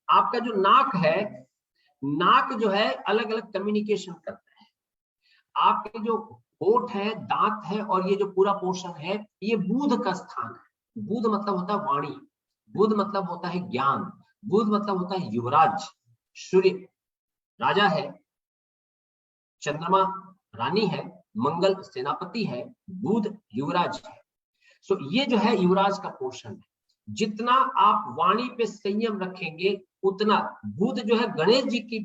आपका जो नाक है, नाक जो है अलग अलग कम्युनिकेशन करता है। आपके जो होठ है, दांत है, और ये जो पूरा पोर्शन है, ये बुध का स्थान है। बुध मतलब होता है वाणी, बुध मतलब होता है ज्ञान, बुध मतलब होता है युवराज। सूर्य राजा है, चंद्रमा रानी है, मंगल सेनापति है, बुध युवराज है। सो ये जो है युवराज का पोर्शन है। जितना आप वाणी पे संयम रखेंगे, उतना बुध जो है गणेश जी की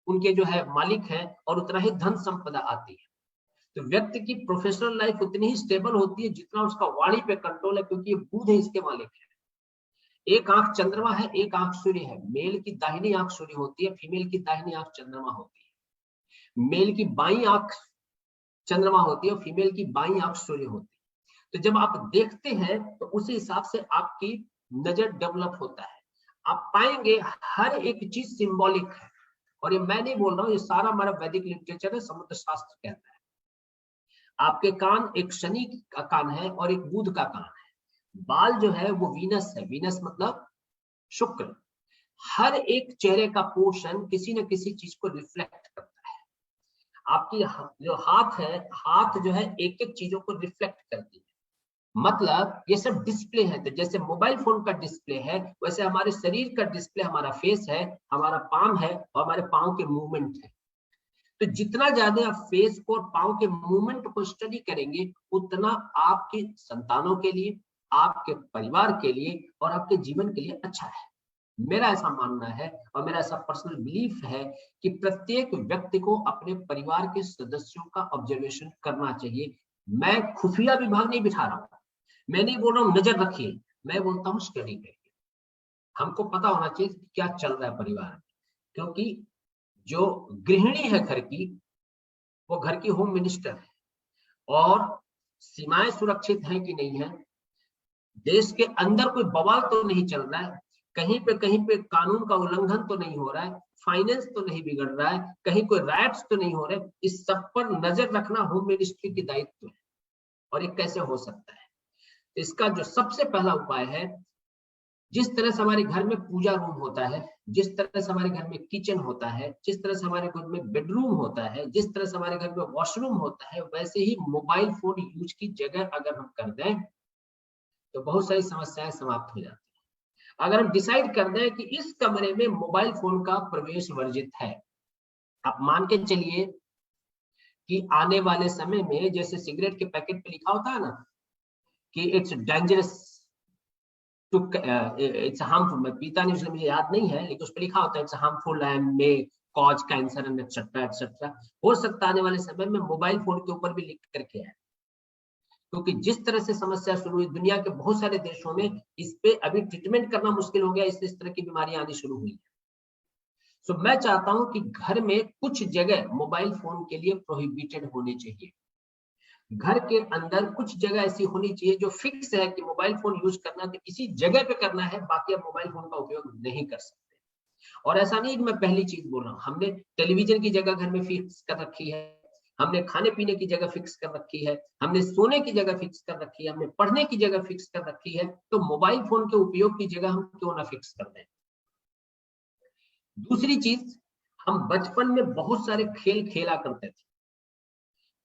उनके जो है मालिक है, और उतना ही धन संपदा आती है। तो व्यक्ति की प्रोफेशनल लाइफ उतनी ही स्टेबल होती है जितना उसका वाणी पे कंट्रोल है, क्योंकि ये बुध है इसके मालिक है। एक आंख चंद्रमा है, एक आंख सूर्य है। मेल की दाहिनी आंख सूर्य होती है, फीमेल की दाहिनी आंख चंद्रमा होती है। मेल की बाईं आंख चंद्रमा होती है और फीमेल की बाईं आंख सूर्य होती है। तो जब आप देखते हैं तो उसी हिसाब से आपकी नजर डेवलप होता है। आप पाएंगे हर एक चीज सिंबॉलिक है, और ये मैं नहीं बोल रहा हूँ, ये सारा हमारा वैदिक लिटरेचर है, समुद्र शास्त्र कहता है। आपके कान, एक शनि का कान है और एक बुध का कान है। बाल जो है वो वीनस है, वीनस मतलब शुक्र। हर एक चेहरे का पोर्शन किसी न किसी चीज को रिफ्लेक्ट करता है। आपकी जो हाथ है, हाथ जो है एक एक चीजों को रिफ्लेक्ट करती है। मतलब ये सब डिस्प्ले है। तो जैसे मोबाइल फोन का डिस्प्ले है, वैसे हमारे शरीर का डिस्प्ले हमारा फेस है, हमारा पाम है, और हमारे पाँव के मूवमेंट है। तो जितना ज्यादा आप फेस को और पाँव के मूवमेंट को स्टडी करेंगे, उतना आपके संतानों के लिए, आपके परिवार के लिए और आपके जीवन के लिए अच्छा है। मेरा ऐसा मानना है और मेरा ऐसा पर्सनल बिलीफ है कि प्रत्येक व्यक्ति को अपने परिवार के सदस्यों का ऑब्जर्वेशन करना चाहिए। मैं खुफिया विभाग नहीं बिठा रहा हूँ, मैं नहीं बोल रहा हूँ नजर रखिए, मैं बोलता हूँ स्टडी करिए। हमको पता होना चाहिए क्या चल रहा है परिवार में, क्योंकि जो गृहिणी है घर की, वो घर की होम मिनिस्टर है, और सीमाएं सुरक्षित हैं कि नहीं है, देश के अंदर कोई बवाल तो नहीं चल रहा है, कहीं पे कानून का उल्लंघन तो नहीं हो रहा है, फाइनेंस तो नहीं बिगड़ रहा है, कहीं कोई राइट्स तो नहीं हो रहे, इस सब पर नजर रखना होम मिनिस्ट्री की दायित्व है। और ये कैसे हो सकता है? इसका जो सबसे पहला उपाय है, जिस तरह से हमारे घर में पूजा रूम होता है, जिस तरह से हमारे घर में किचन होता है, जिस तरह से हमारे घर में बेडरूम होता है, जिस तरह से हमारे घर में वॉशरूम होता है, वैसे ही मोबाइल फोन यूज की जगह अगर हम कर दें तो बहुत सारी समस्याएं समाप्त हो जाती है। अगर हम डिसाइड कर दें कि इस कमरे में मोबाइल फोन का प्रवेश वर्जित है, आप मान के चलिए कि आने वाले समय में जैसे सिगरेट के पैकेट पे लिखा होता है ना कि it's dangerous to, it's harmful, मैं पीता नहीं इसलिए मुझे याद नहीं है, लेकिन उस पर लिखा होता है it's harmful and may cause cancer and etcetera etcetera. हो सकता है आने वाले समय में मोबाइल फोन के ऊपर भी लिख करके आए, क्योंकि जिस तरह से समस्या शुरू हुई दुनिया के बहुत सारे देशों में, इस पे अभी ट्रीटमेंट करना मुश्किल हो गया, इससे इस तरह की बीमारियां आनी शुरू हुई है। सो मैं चाहता हूं कि घर में कुछ जगह मोबाइल फोन के लिए प्रोहिबिटेड होनी चाहिए। घर के अंदर कुछ जगह ऐसी होनी चाहिए जो फिक्स है कि मोबाइल फोन यूज करना तो इसी जगह पे करना है, बाकी आप मोबाइल फोन का उपयोग नहीं कर सकते। और ऐसा नहीं कि मैं पहली चीज बोल रहा हूँ, हमने टेलीविजन की जगह घर में फिक्स कर रखी है, हमने खाने पीने की जगह फिक्स कर रखी है, हमने सोने की जगह फिक्स कर रखी है, हमने पढ़ने की जगह फिक्स कर रखी है, तो मोबाइल फोन के उपयोग की जगह हम क्यों ना फिक्स कर दें। दूसरी चीज, हम बचपन में बहुत सारे खेल खेला करते थे,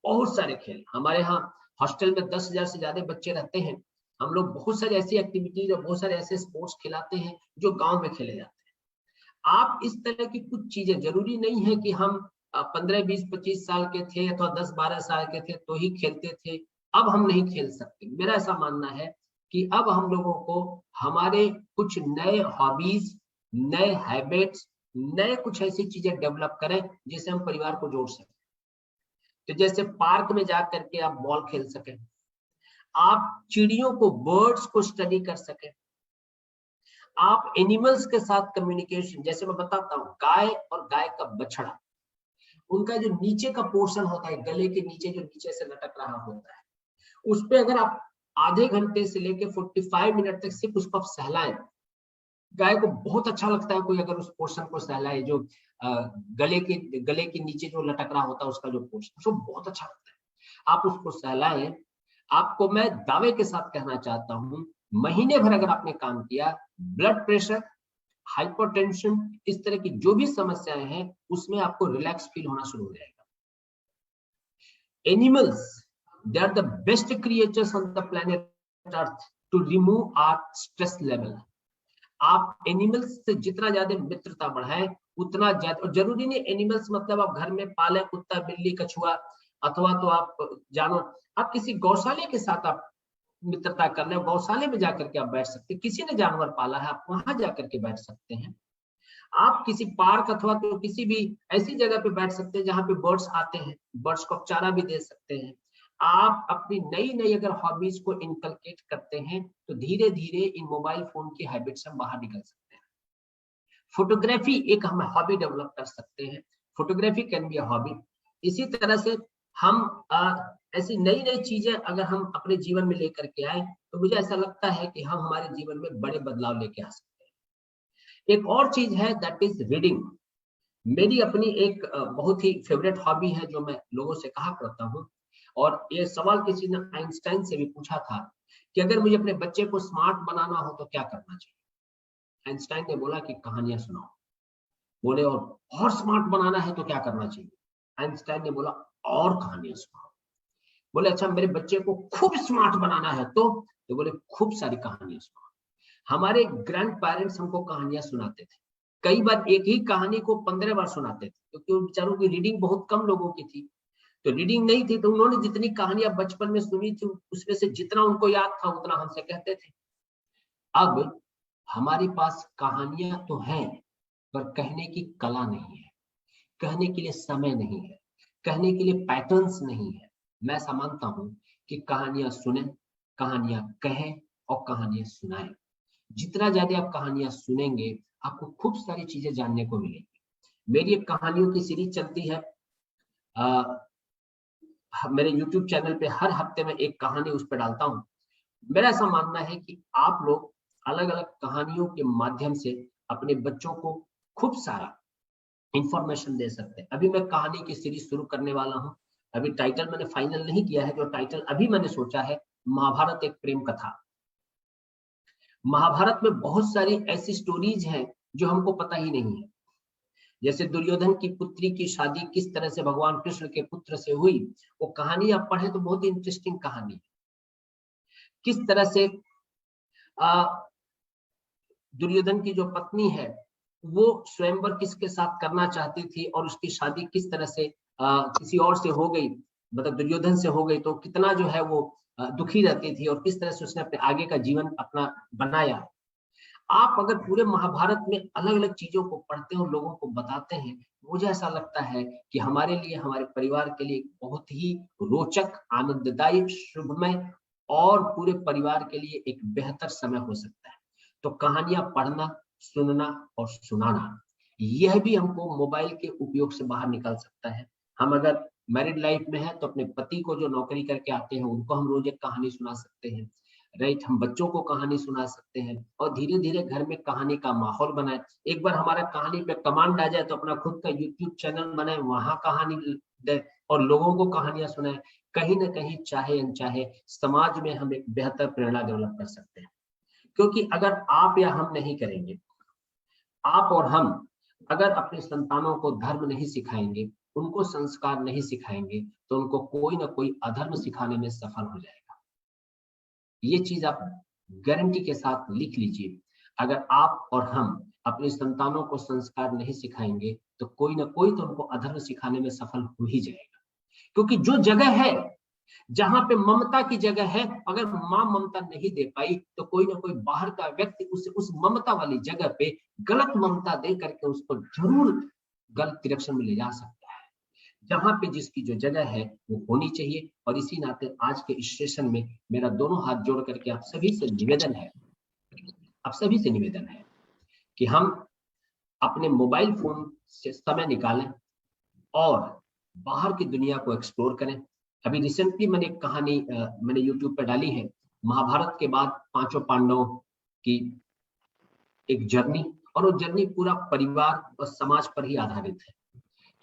बहुत सारे खेल। हमारे यहाँ हॉस्टल में 10,000 से ज्यादा बच्चे रहते हैं। हम लोग बहुत सारी ऐसी एक्टिविटीज और बहुत सारे ऐसे स्पोर्ट्स खिलाते हैं जो गांव में खेले जाते हैं। आप इस तरह की कुछ चीजें, जरूरी नहीं है कि हम 15, 20, 25 साल के थे अथवा 10, 12 साल के थे तो ही खेलते थे, अब हम नहीं खेल सकते। मेरा ऐसा मानना है कि अब हम लोगों को हमारे कुछ नए हॉबीज, नए हैबिट्स, नए कुछ ऐसी चीजें डेवलप करें जिससे हम परिवार को जोड़ सकें। तो जैसे पार्क में जा करके आप बॉल खेल सकें, आप चिड़ियों को, बर्ड्स को स्टडी कर सकें, आप एनिमल्स के साथ कम्युनिकेशन, जैसे मैं बताता हूँ, गाय और गाय का बछड़ा, उनका जो नीचे का पोर्शन होता है, गले के नीचे जो नीचे से लटक रहा होता है, उस पे अगर आप आधे घंटे से लेके 45 मिनट तक सिर्फ उसको सहलाएं, गाय को बहुत अच्छा लगता है कोई अगर उस पोर्शन को सहलाए, जो गले के नीचे जो लटक रहा होता है उसका जो पोर्शन, उसको बहुत अच्छा लगता है। आप उसको सहलाएं। आपको मैं दावे के साथ कहना चाहता हूं, महीने भर अगर आपने काम किया, ब्लड प्रेशर, हाइपरटेंशन, इस तरह की जो भी समस्याएं हैं उसमें आपको रिलैक्स फील होना शुरू हो जाएगा। Animals, they are the best creatures on the planet earth to remove our stress level. आप एनिमल्स से जितना ज्यादा मित्रता बढ़ाएं उतना ज्यादा, और जरूरी नहीं एनिमल्स मतलब आप घर में पाले कुत्ता, बिल्ली, कछुआ, अथवा तो आप जानवर, आप किसी गौशाले के साथ आप मित्रता कर ले, गौशाले में जाकर के आप बैठ सकते हैं। किसी ने जानवर पाला है, आप वहां जाकर के बैठ सकते हैं। आप किसी पार्क अथवा तो किसी भी ऐसी जगह पे बैठ सकते हैं जहां पे बर्ड्स आते हैं, बर्ड्स को चारा भी दे सकते हैं। आप अपनी नई नई अगर हॉबीज को इनकलकेट करते हैं तो धीरे धीरे इन मोबाइल फोन की हैबिट से हम बाहर निकल सकते हैं। फोटोग्राफी एक हम हॉबी डेवलप कर सकते हैं, photography can be a hobby. इसी तरह से हम ऐसी नई नई चीजें अगर हम अपने जीवन में लेकर के आए तो मुझे ऐसा लगता है कि हम हमारे जीवन में बड़े बदलाव लेके आ सकते हैं। एक और चीज है, दैट इज रीडिंग। मेरी अपनी एक बहुत ही फेवरेट हॉबी है जो मैं लोगों से कहा करता हूँ, और ये सवाल किसी ने आइंस्टाइन से भी पूछा था कि अगर मुझे अपने बच्चे को स्मार्ट बनाना हो तो क्या करना चाहिए। आइंस्टाइन ने बोला कि कहानियां सुनाओ। बोले और स्मार्ट बनाना है तो क्या करना चाहिए। आइंस्टाइन ने बोला और कहानियां सुनाओ। बोले अच्छा मेरे बच्चे को खूब स्मार्ट बनाना है तो बोले खूब सारी कहानियां सुनाओ। हमारे ग्रैंड पेरेंट्स हमको कहानियां सुनाते थे, कई बार एक ही कहानी को 15 बार सुनाते थे, क्योंकि उन बेचारों की रीडिंग बहुत कम लोगों की थी। तो रीडिंग नहीं थी तो उन्होंने जितनी कहानियां बचपन में सुनी थी उसमें से जितना उनको याद था उतना हमसे कहते थे। अब हमारे पास कहानियां तो हैं पर कहने की कला नहीं है, कहने के लिए समय नहीं है, कहने के लिए पैटर्न्स नहीं है। मैं ऐसा मानता हूं कि कहानियां सुने, कहानियां कहें और कहानियां सुनाएं। जितना ज्यादा आप कहानियां सुनेंगे आपको खूब सारी चीजें जानने को मिलेगी। मेरी एक कहानियों की सीरीज चलती है, मेरे YouTube चैनल पे हर हफ्ते में एक कहानी उस पर डालता हूँ। मेरा ऐसा मानना है कि आप लोग अलग अलग कहानियों के माध्यम से अपने बच्चों को खूब सारा इंफॉर्मेशन दे सकते हैं। अभी मैं कहानी की सीरीज शुरू करने वाला हूँ। अभी टाइटल मैंने फाइनल नहीं किया है, जो टाइटल अभी मैंने सोचा है, महाभारत एक प्रेम कथा। महाभारत में बहुत सारी ऐसी स्टोरीज हैं जो हमको पता ही नहीं है। जैसे दुर्योधन की पुत्री की शादी किस तरह से भगवान कृष्ण के पुत्र से हुई, वो कहानी आप पढ़े तो बहुत ही इंटरेस्टिंग कहानी है। किस तरह से दुर्योधन की जो पत्नी है वो स्वयंवर किसके साथ करना चाहती थी और उसकी शादी किस तरह से किसी और से हो गई, मतलब दुर्योधन से हो गई, तो कितना जो है वो दुखी रहती थी और किस तरह से उसने अपने आगे का जीवन अपना बनाया। आप अगर पूरे महाभारत में अलग अलग चीजों को पढ़ते हैं और लोगों को बताते हैं, मुझे ऐसा लगता है कि हमारे लिए, हमारे परिवार के लिए बहुत ही रोचक, आनंददायी, शुभमय और पूरे परिवार के लिए एक बेहतर समय हो सकता है। तो कहानियां पढ़ना, सुनना और सुनाना, यह भी हमको मोबाइल के उपयोग से बाहर निकाल सकता है। हम अगर मैरिड लाइफ में है तो अपने पति को जो नौकरी करके आते हैं उनको हम रोज एक कहानी सुना सकते हैं, राइट। हम बच्चों को कहानी सुना सकते हैं और धीरे धीरे घर में कहानी का माहौल बनाए। एक बार हमारा कहानी पे कमांड आ जाए तो अपना खुद का YouTube चैनल बनाए, वहां कहानी दे और लोगों को कहानियां सुनाएं, कहीं ना कहीं चाहे अनचाहे समाज में हम एक बेहतर प्रेरणा डेवलप कर सकते हैं। क्योंकि अगर आप या हम नहीं करेंगे, आप और हम अगर अपने संतानों को धर्म नहीं सिखाएंगे, उनको संस्कार नहीं सिखाएंगे, तो उनको कोई ना कोई अधर्म सिखाने में सफल हो जाएगा। ये चीज आप गारंटी के साथ लिख लीजिए। अगर आप और हम अपने संतानों को संस्कार नहीं सिखाएंगे, तो कोई ना कोई तो उनको अधर्म सिखाने में सफल हो ही जाएगा। क्योंकि जो जगह है जहां पे ममता की जगह है, अगर मां ममता नहीं दे पाई, तो कोई ना कोई बाहर का व्यक्ति उस ममता वाली जगह पे गलत ममता दे करके उसको जरूर गलत डायरेक्शन में ले जा सकता है। जहां पे जिसकी जो जगह है वो होनी चाहिए। और इसी नाते आज के इस सेशन में मेरा दोनों हाथ जोड़ करके आप सभी से निवेदन है कि हम अपने मोबाइल फोन से समय निकालें और बाहर की दुनिया को एक्सप्लोर करें। अभी रिसेंटली मैंने एक कहानी मैंने यूट्यूब पर डाली है, महाभारत के बाद पांचों पांडवों की एक जर्नी, और वो जर्नी पूरा परिवार और समाज पर ही आधारित है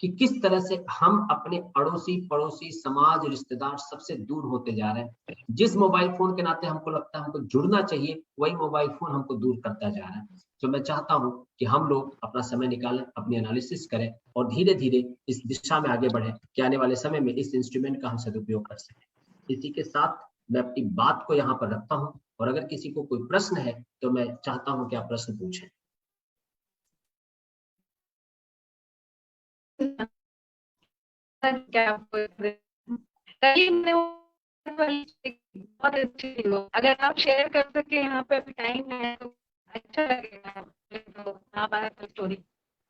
कि किस तरह से हम अपने अड़ोसी पड़ोसी समाज रिश्तेदार सबसे दूर होते जा रहे हैं। जिस मोबाइल फोन के नाते हमको लगता है हमको जुड़ना चाहिए, वही मोबाइल फोन हमको दूर करता जा रहा है। तो मैं चाहता हूं कि हम लोग अपना समय निकालें, अपनी एनालिसिस करें और धीरे धीरे इस दिशा में आगे बढ़ें कि आने वाले समय में इस इंस्ट्रूमेंट का हम सदुपयोग कर सकें। इसी के साथ मैं अपनी बात को यहाँ पर रखता हूँ, और अगर किसी को कोई प्रश्न है तो मैं चाहता हूँ कि आप प्रश्न पूछें। क्या बहुत अच्छी थी वो, अगर आप शेयर कर सके यहाँ पे, अभी टाइम है तो अच्छा लगेगा। तो महाभारत स्टोरी।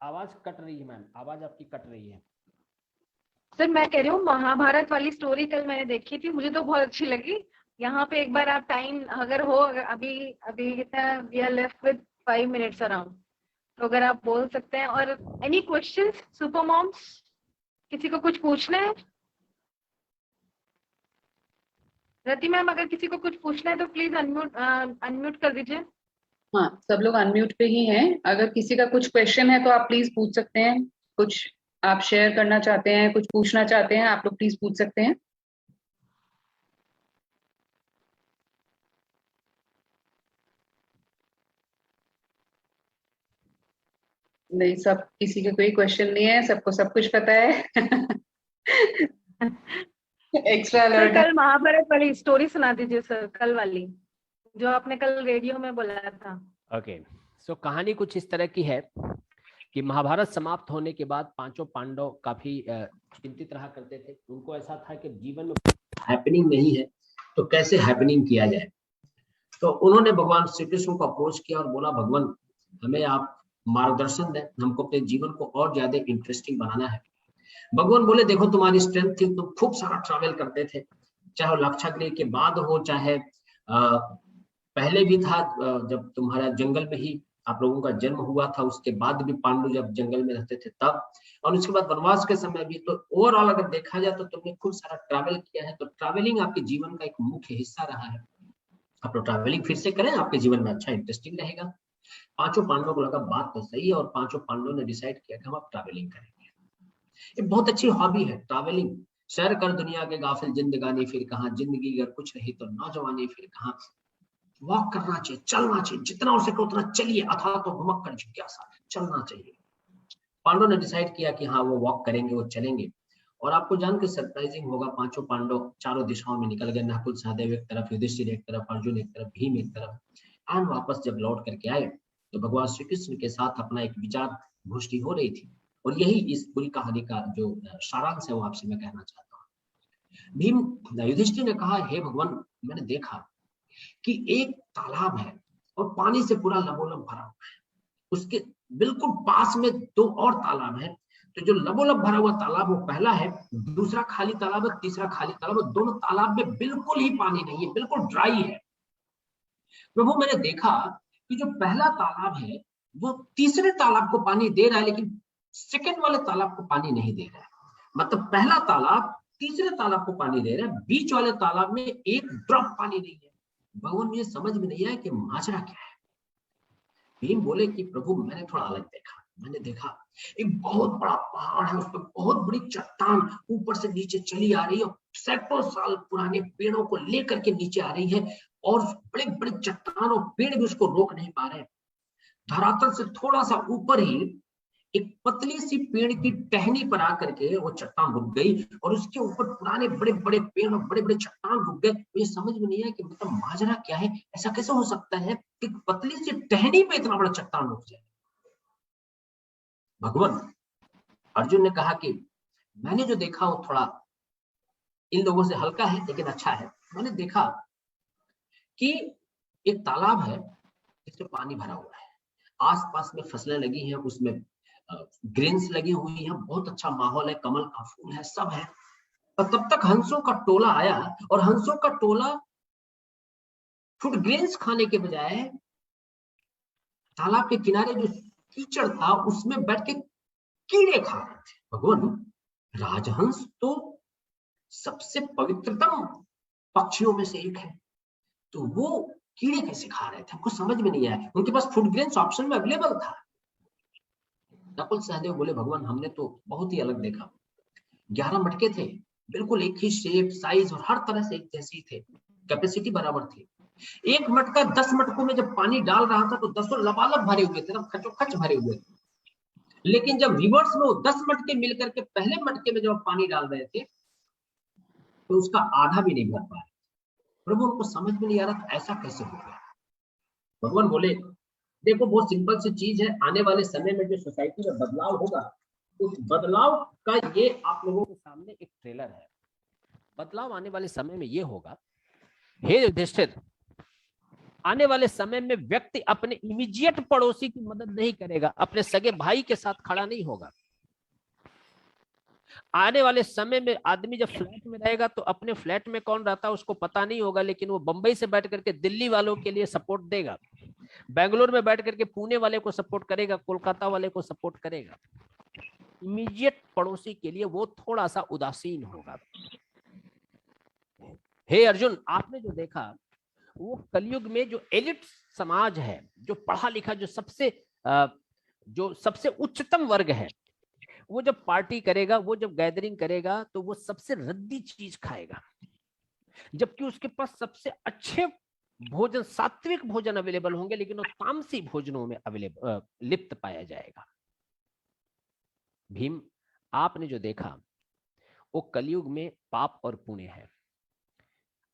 आवाज कट रही है मैम, आवाज आपकी कट रही है। सर मैं कह रही हूँ महाभारत वाली स्टोरी कल मैंने देखी थी, मुझे तो बहुत अच्छी लगी। यहाँ पे एक बार आप टाइम अगर हो, अभी अभी कितना we are left with 5 minutes around, तो अगर आप बोल सकते हैं। और एनी क्वेश्चंस सुपर मॉम्स, किसी को कुछ पूछना है? रति मैम अगर किसी को कुछ पूछना है तो प्लीज अनम्यूट कर दीजिए। हाँ, सब लोग अनम्यूट पे ही हैं। अगर किसी का कुछ क्वेश्चन है तो आप प्लीज पूछ सकते हैं। कुछ आप शेयर करना चाहते हैं, कुछ पूछना चाहते हैं, आप लोग प्लीज पूछ सकते हैं। नहीं, सब किसी के कोई क्वेश्चन नहीं है, सबको सब कुछ पता है। Extra alert. कल महाभारत वाली स्टोरी सुना दीजिए सर, कल वाली जो आपने कल रेडियो में बोला था। ओके, सो कहानी कुछ इस तरह की है कि महाभारत समाप्त होने के बाद पांचों पांडव काफी चिंतित रहा करते थे। उनको ऐसा था कि जीवन में हैपनिंग नहीं है तो कैसे हैपनिंग किया जाए। तो उन्होंने भगवान श्री कृष्ण को अप्रोच किया और बोला, भगवान हमें आप मार्गदर्शन दें, हमको अपने जीवन को और ज्यादा इंटरेस्टिंग बनाना है। भगवान बोले, देखो तुम्हारी स्ट्रेंथ थी, तुम खूब सारा ट्रैवल करते थे, चाहे वो लाक्षागृह के बाद हो, चाहे पहले भी था, जब तुम्हारा जंगल में ही आप लोगों का जन्म हुआ था, उसके बाद भी पांडु जब जंगल में रहते थे तब, और उसके बाद वनवास के समय भी। तो ओवरऑल अगर देखा जाए तो तुमने खूब सारा ट्रैवल किया है, तो ट्रैवलिंग आपके जीवन का एक मुख्य हिस्सा रहा है। आप लोग ट्रैवलिंग फिर से करें, आपके जीवन में अच्छा इंटरेस्टिंग रहेगा। पांचों पांडवों को लगा बात तो सही है, और पांचों पांडवों ने डिसाइड किया कि हम अब ट्रैवलिंग करेंगे। ये बहुत अच्छी हॉबी है ट्रैवलिंग। सैर कर दुनिया के गाफिल जिंदगानी, फिर कहाँ जिंदगी अगर कुछ रही तो नौजवानी, फिर कहाँ वॉक करना चाहिए, चलना चाहिए, जितना हो सके उतना चलिए, अथा तो घुमक कर जिज्ञासा, चलना चाहिए। पांडवों ने डिसाइड किया कि हाँ वो वॉक करेंगे, वो चलेंगे। और आपको जान के सरप्राइजिंग होगा, पांचों पांडव चारों दिशाओं में निकल गए। नकुल सहदेव एक तरफ, युधिष्ठिर एक तरफ, अर्जुन एक तरफ, भीम एक तरफ। एंड वापस जब लौट करके आए तो भगवान श्री कृष्ण के साथ अपना एक विचार गोष्ठी हो रही थी, और यही इस पूरी कहानी का जो सारांश है वो आपसे मैं कहना चाहता हूँ। भीम युधिष्ठिर ने कहा, हे भगवान, मैंने देखा कि एक तालाब है और पानी से पूरा लबोलब भरा हुआ है, उसके बिल्कुल पास में दो और तालाब है। तो जो लबोलब भरा हुआ तालाब वो पहला है, दूसरा खाली तालाब है, तीसरा खाली तालाब है। दोनों तालाब में बिल्कुल ही पानी नहीं है, बिल्कुल ड्राई है। प्रभु मैंने देखा कि जो पहला तालाब है वो तीसरे तालाब को पानी दे रहा है, लेकिन सेकंड वाले तालाब को पानी नहीं दे रहा है। मतलब पहला तालाब तीसरे तालाब को पानी दे रहा है, बीच वाले तालाब में एक ड्रॉप पानी नहीं है। भगवान मुझे समझ में नहीं आया कि माजरा क्या है। भीम बोले कि प्रभु मैंने थोड़ा अलग देखा, मैंने देखा एक बहुत बड़ा पहाड़ है, उस पर बहुत बड़ी चट्टान ऊपर से नीचे चली आ रही है, सैकड़ों साल पुराने पेड़ों को लेकर के नीचे आ रही है, और बड़े बड़े चट्टान और पेड़ भी उसको रोक नहीं पा रहे। धरातल से थोड़ा सा ऊपर ही एक पतली सी पेड़ की टहनी पर आकर के वो चट्टान रुक गई, और उसके ऊपर पुराने बड़े बड़े पेड़ और बड़े बड़े चट्टान रुक गए। मुझे समझ में नहीं आया कि मतलब माजरा क्या है, ऐसा कैसे हो सकता है कि पतली सी टहनी पे इतना बड़ा चट्टान रुक जाए। भगवान अर्जुन ने कहा कि मैंने जो देखा वो थोड़ा इन लोगों से हल्का है लेकिन अच्छा है। मैंने देखा कि एक तालाब है जिसमें पानी भरा हुआ है, आसपास में फसलें लगी हैं, उसमें ग्रेन्स लगी हुई है, बहुत अच्छा माहौल है, कमल का फूल है, सब है। और तब तक हंसों का टोला आया, और हंसों का टोला फूड ग्रेन्स खाने के बजाय तालाब के किनारे जो कीचड़ था उसमें बैठ के कीड़े खा रहे थे। भगवान, राजहंस तो सबसे पवित्रतम पक्षियों में से एक है, तो वो कीड़े कैसे खा रहे थे? हमको समझ में नहीं आया। उनके पास फूड ग्रेन्स ऑप्शन में अवेलेबल था। नकुल सहदेव बोले, भगवान हमने तो बहुत ही अलग देखा। 11 मटके थे, बिल्कुल एक ही शेप, साइज और हर तरह से एक जैसी थे, कैपेसिटी बराबर थी। एक मटका 10 मटकों में जब पानी डाल रहा था तो 10 लबालब भरे हुए थे, खचोखच भरे हुए थे। लेकिन जब रिवर्स में वो 10 मटके मिलकर के पहले मटके में जब पानी डाल रहे थे तो उसका आधा भी नहीं भर पाया। प्रभु उनको समझ में नहीं आ रहा था ऐसा कैसे हो गया। भगवान बोले, देखो बहुत सिंपल सी चीज है, आने वाले समय में जो सोसाइटी में बदलाव होगा उस बदलाव का ये आप लोगों के सामने एक ट्रेलर है। बदलाव आने वाले समय में ये होगा, हे युधिष्ठिर, आने वाले समय में व्यक्ति अपने इमीडिएट पड़ोसी की मदद नहीं करेगा, अपने सगे भाई के साथ खड़ा नहीं होगा। आने वाले समय में आदमी जब फ्लैट में रहेगा तो अपने फ्लैट में कौन रहता है उसको पता नहीं होगा, लेकिन वो बंबई से बैठ करके दिल्ली वालों के लिए सपोर्ट देगा, बेंगलोर में बैठ करके पुणे वाले को सपोर्ट करेगा, कोलकाता वाले को सपोर्ट करेगा। इमीडिएट पड़ोसी के लिए वो थोड़ा सा उदासीन होगा। हे अर्जुन, आपने जो देखा वो कलयुग में जो एलिट समाज है, जो पढ़ा लिखा, जो सबसे उच्चतम वर्ग है, वो जब पार्टी करेगा, वो जब गैदरिंग करेगा तो वो सबसे रद्दी चीज खाएगा, जबकि उसके पास सबसे अच्छे भोजन, सात्विक भोजन अवेलेबल होंगे, लेकिन वो तामसी भोजनों में लिप्त पाया जाएगा। भीम, आपने जो देखा वो कलयुग में पाप और पुण्य है।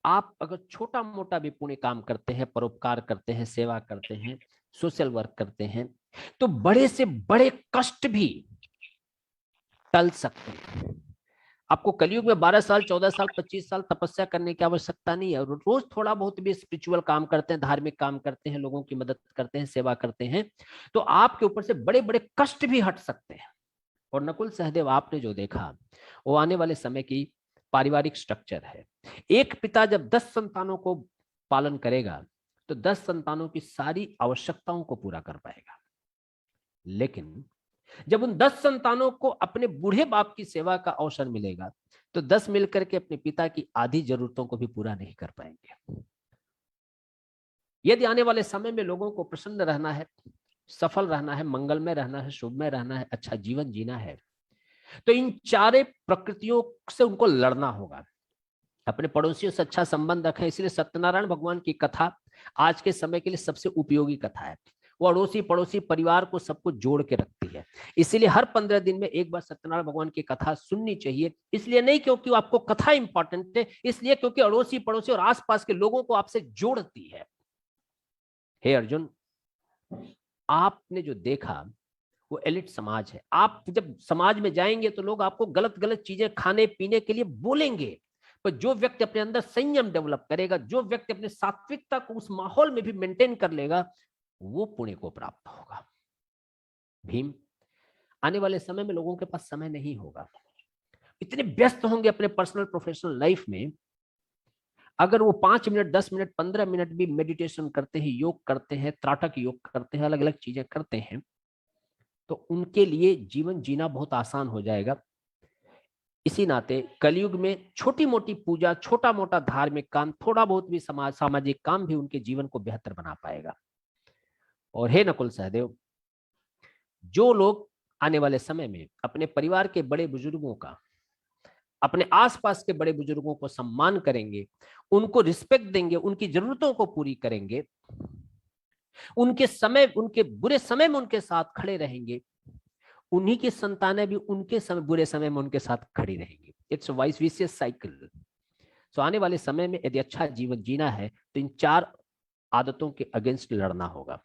आप अगर छोटा मोटा भी पुण्य काम करते हैं, परोपकार करते हैं, सेवा करते हैं, सोशल वर्क करते हैं, तो बड़े से बड़े कष्ट भी टल सकते हैं। आपको कलयुग में 12 साल, 14 साल, 25 साल तपस्या करने की आवश्यकता नहीं है। रोज थोड़ा बहुत भी स्पिरिचुअल काम करते हैं, धार्मिक काम करते हैं, लोगों की मदद करते हैं, सेवा करते हैं, तो आपके ऊपर से बड़े बड़े कष्ट भी हट सकते हैं। और नकुल सहदेव, आपने जो देखा वो आने वाले समय की पारिवारिक स्ट्रक्चर है। एक पिता जब 10 संतानों को पालन करेगा तो 10 संतानों की सारी आवश्यकताओं को पूरा कर पाएगा, लेकिन जब उन 10 संतानों को अपने बूढ़े बाप की सेवा का अवसर मिलेगा तो 10 मिलकर के अपने पिता की आधी जरूरतों को भी पूरा नहीं कर पाएंगे। यदि आने वाले समय में लोगों को प्रसन्न रहना है, सफल रहना है, मंगलमय रहना है, शुभमय रहना है, अच्छा जीवन जीना है, तो इन चारे प्रकृतियों से उनको लड़ना होगा। अपने पड़ोसियों से अच्छा संबंध रखें। इसलिए सत्यनारायण भगवान की कथा आज के समय के लिए सबसे उपयोगी कथा है। वो अड़ोसी पड़ोसी परिवार को सबको जोड़ के रखती है। इसीलिए हर 15 दिन में एक बार सत्यनारायण भगवान की कथा सुननी चाहिए। इसलिए नहीं क्योंकि आपको कथा इंपॉर्टेंट है, इसलिए क्योंकि अड़ोसी पड़ोसी और आसपास के लोगों को आपसे जोड़ती है। हे अर्जुन, आपने जो देखा वो एलिट समाज है। आप जब समाज में जाएंगे तो लोग आपको गलत गलत चीजें खाने पीने के लिए बोलेंगे, पर जो व्यक्ति अपने अंदर संयम डेवलप करेगा, जो व्यक्ति अपने सात्विकता को उस माहौल में भी मेंटेन कर लेगा, वो पुण्य को प्राप्त होगा। भीम, आने वाले समय में लोगों के पास समय नहीं होगा, इतने व्यस्त होंगे अपने पर्सनल प्रोफेशनल लाइफ में। अगर वो 5 मिनट, 10 मिनट, 15 मिनट भी मेडिटेशन करते हैं, योग करते हैं, त्राटक योग करते हैं, अलग अलग चीजें करते हैं, तो उनके लिए जीवन जीना बहुत आसान हो जाएगा। इसी नाते कलयुग में छोटी मोटी पूजा, छोटा मोटा धार्मिक काम, थोड़ा बहुत भी सामाजिक काम भी उनके जीवन को बेहतर बना पाएगा। और हे नकुल सहदेव, जो लोग आने वाले समय में अपने परिवार के बड़े बुजुर्गों का, अपने आसपास के बड़े बुजुर्गों को सम्मान करेंगे, उनको रिस्पेक्ट देंगे, उनकी जरूरतों को पूरी करेंगे, उनके बुरे समय में उनके साथ खड़े रहेंगे, उन्हीं की संतानें भी उनके बुरे समय में उनके साथ खड़ी रहेंगी। It's vice vicious cycle. So आने वाले समय में यदि अच्छा जीवन जीना है तो इन 4 आदतों के अगेंस्ट लड़ना होगा।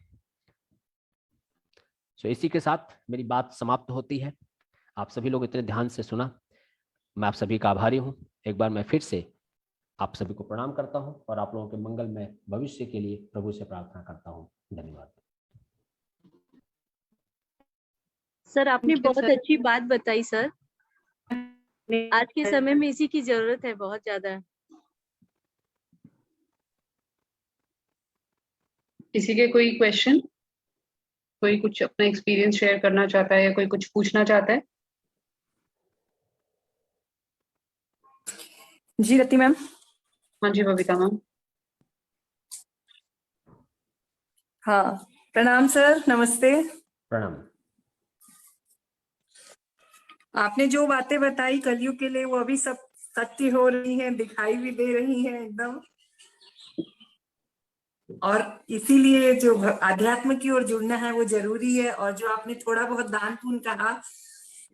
सो इसी के साथ मेरी बात समाप्त होती है। आप सभी लोग इतने ध्यान से सुना, मैं आप सभी का आभारी हूं। एक बार मैं फिर से आप सभी को प्रणाम करता हूं और आप लोगों के मंगलमय भविष्य के लिए प्रभु से प्रार्थना करता हूं। धन्यवाद। सर आपने बहुत अच्छी बात बताई सर। आज के समय में इसी की जरूरत है बहुत ज्यादा। किसी के कोई क्वेश्चन, कोई कुछ अपना एक्सपीरियंस शेयर करना चाहता है या कोई कुछ पूछना चाहता है? जी रति मैम। हाँ जी बबीता मैम। हाँ प्रणाम सर, नमस्ते। प्रणाम। आपने जो बातें बताई कलयुग के लिए वो अभी सब सत्य हो रही हैं, दिखाई भी दे रही हैं एकदम। और इसीलिए जो आध्यात्म की ओर जुड़ना है वो जरूरी है। और जो आपने थोड़ा बहुत दान पुण्य कहा,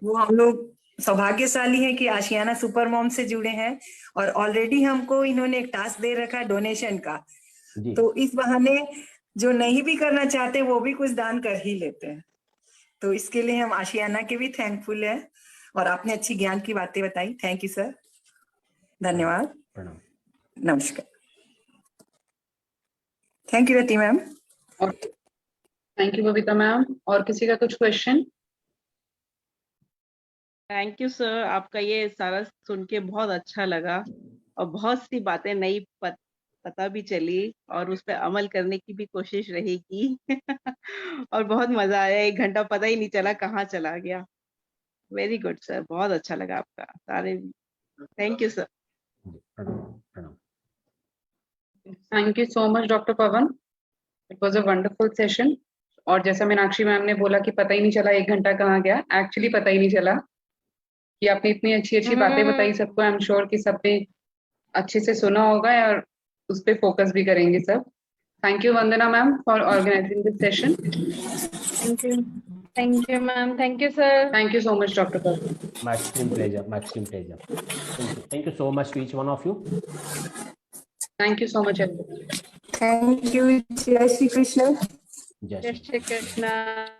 वो हम लोग सौभाग्यशाली हैं कि आशियाना सुपर मॉम से जुड़े हैं और ऑलरेडी हमको इन्होंने एक टास्क दे रखा है डोनेशन का। तो इस बहाने जो नहीं भी करना चाहते वो भी कुछ दान कर ही लेते हैं। तो इसके लिए हम आशियाना के भी थैंकफुल हैं। और आपने अच्छी ज्ञान की बातें बताई। थैंक यू सर, धन्यवाद, नमस्कार। Thank you Rati ma'am. और थैंक यू बबीता मैम। और किसी का कुछ क्वेश्चन? थैंक यू सर, आपका ये सारा सुन के बहुत अच्छा लगा और बहुत सी बातें नई पता भी चली और उस पर अमल करने की भी कोशिश रहेगी। और बहुत मजा आया, 1 घंटा पता ही नहीं चला कहाँ चला गया। वेरी गुड सर, बहुत अच्छा लगा आपका सारे। Thank you sir. Thank you so much doctor Pawan, it was a wonderful session. और जैसा मीनाक्षी मैम ने बोला कि पता ही नहीं चला 1 घंटा कहाँ गया, एक्चुअली पता ही नहीं चला कि आपने इतनी अच्छी अच्छी बातें बताई सबको। आई एम श्योर कि सबने अच्छे से सुना होगा और उस पर फोकस भी करेंगे सब। Thank you Vandana ma'am for organising this session. Thank you ma'am, thank you sir. Thank you so much doctor Pawan. My extreme pleasure, my extreme pleasure. Thank you so much to each one of you. Thank you so much everyone. Thank you. जय श्री कृष्ण। जय श्री जय श्री कृष्ण।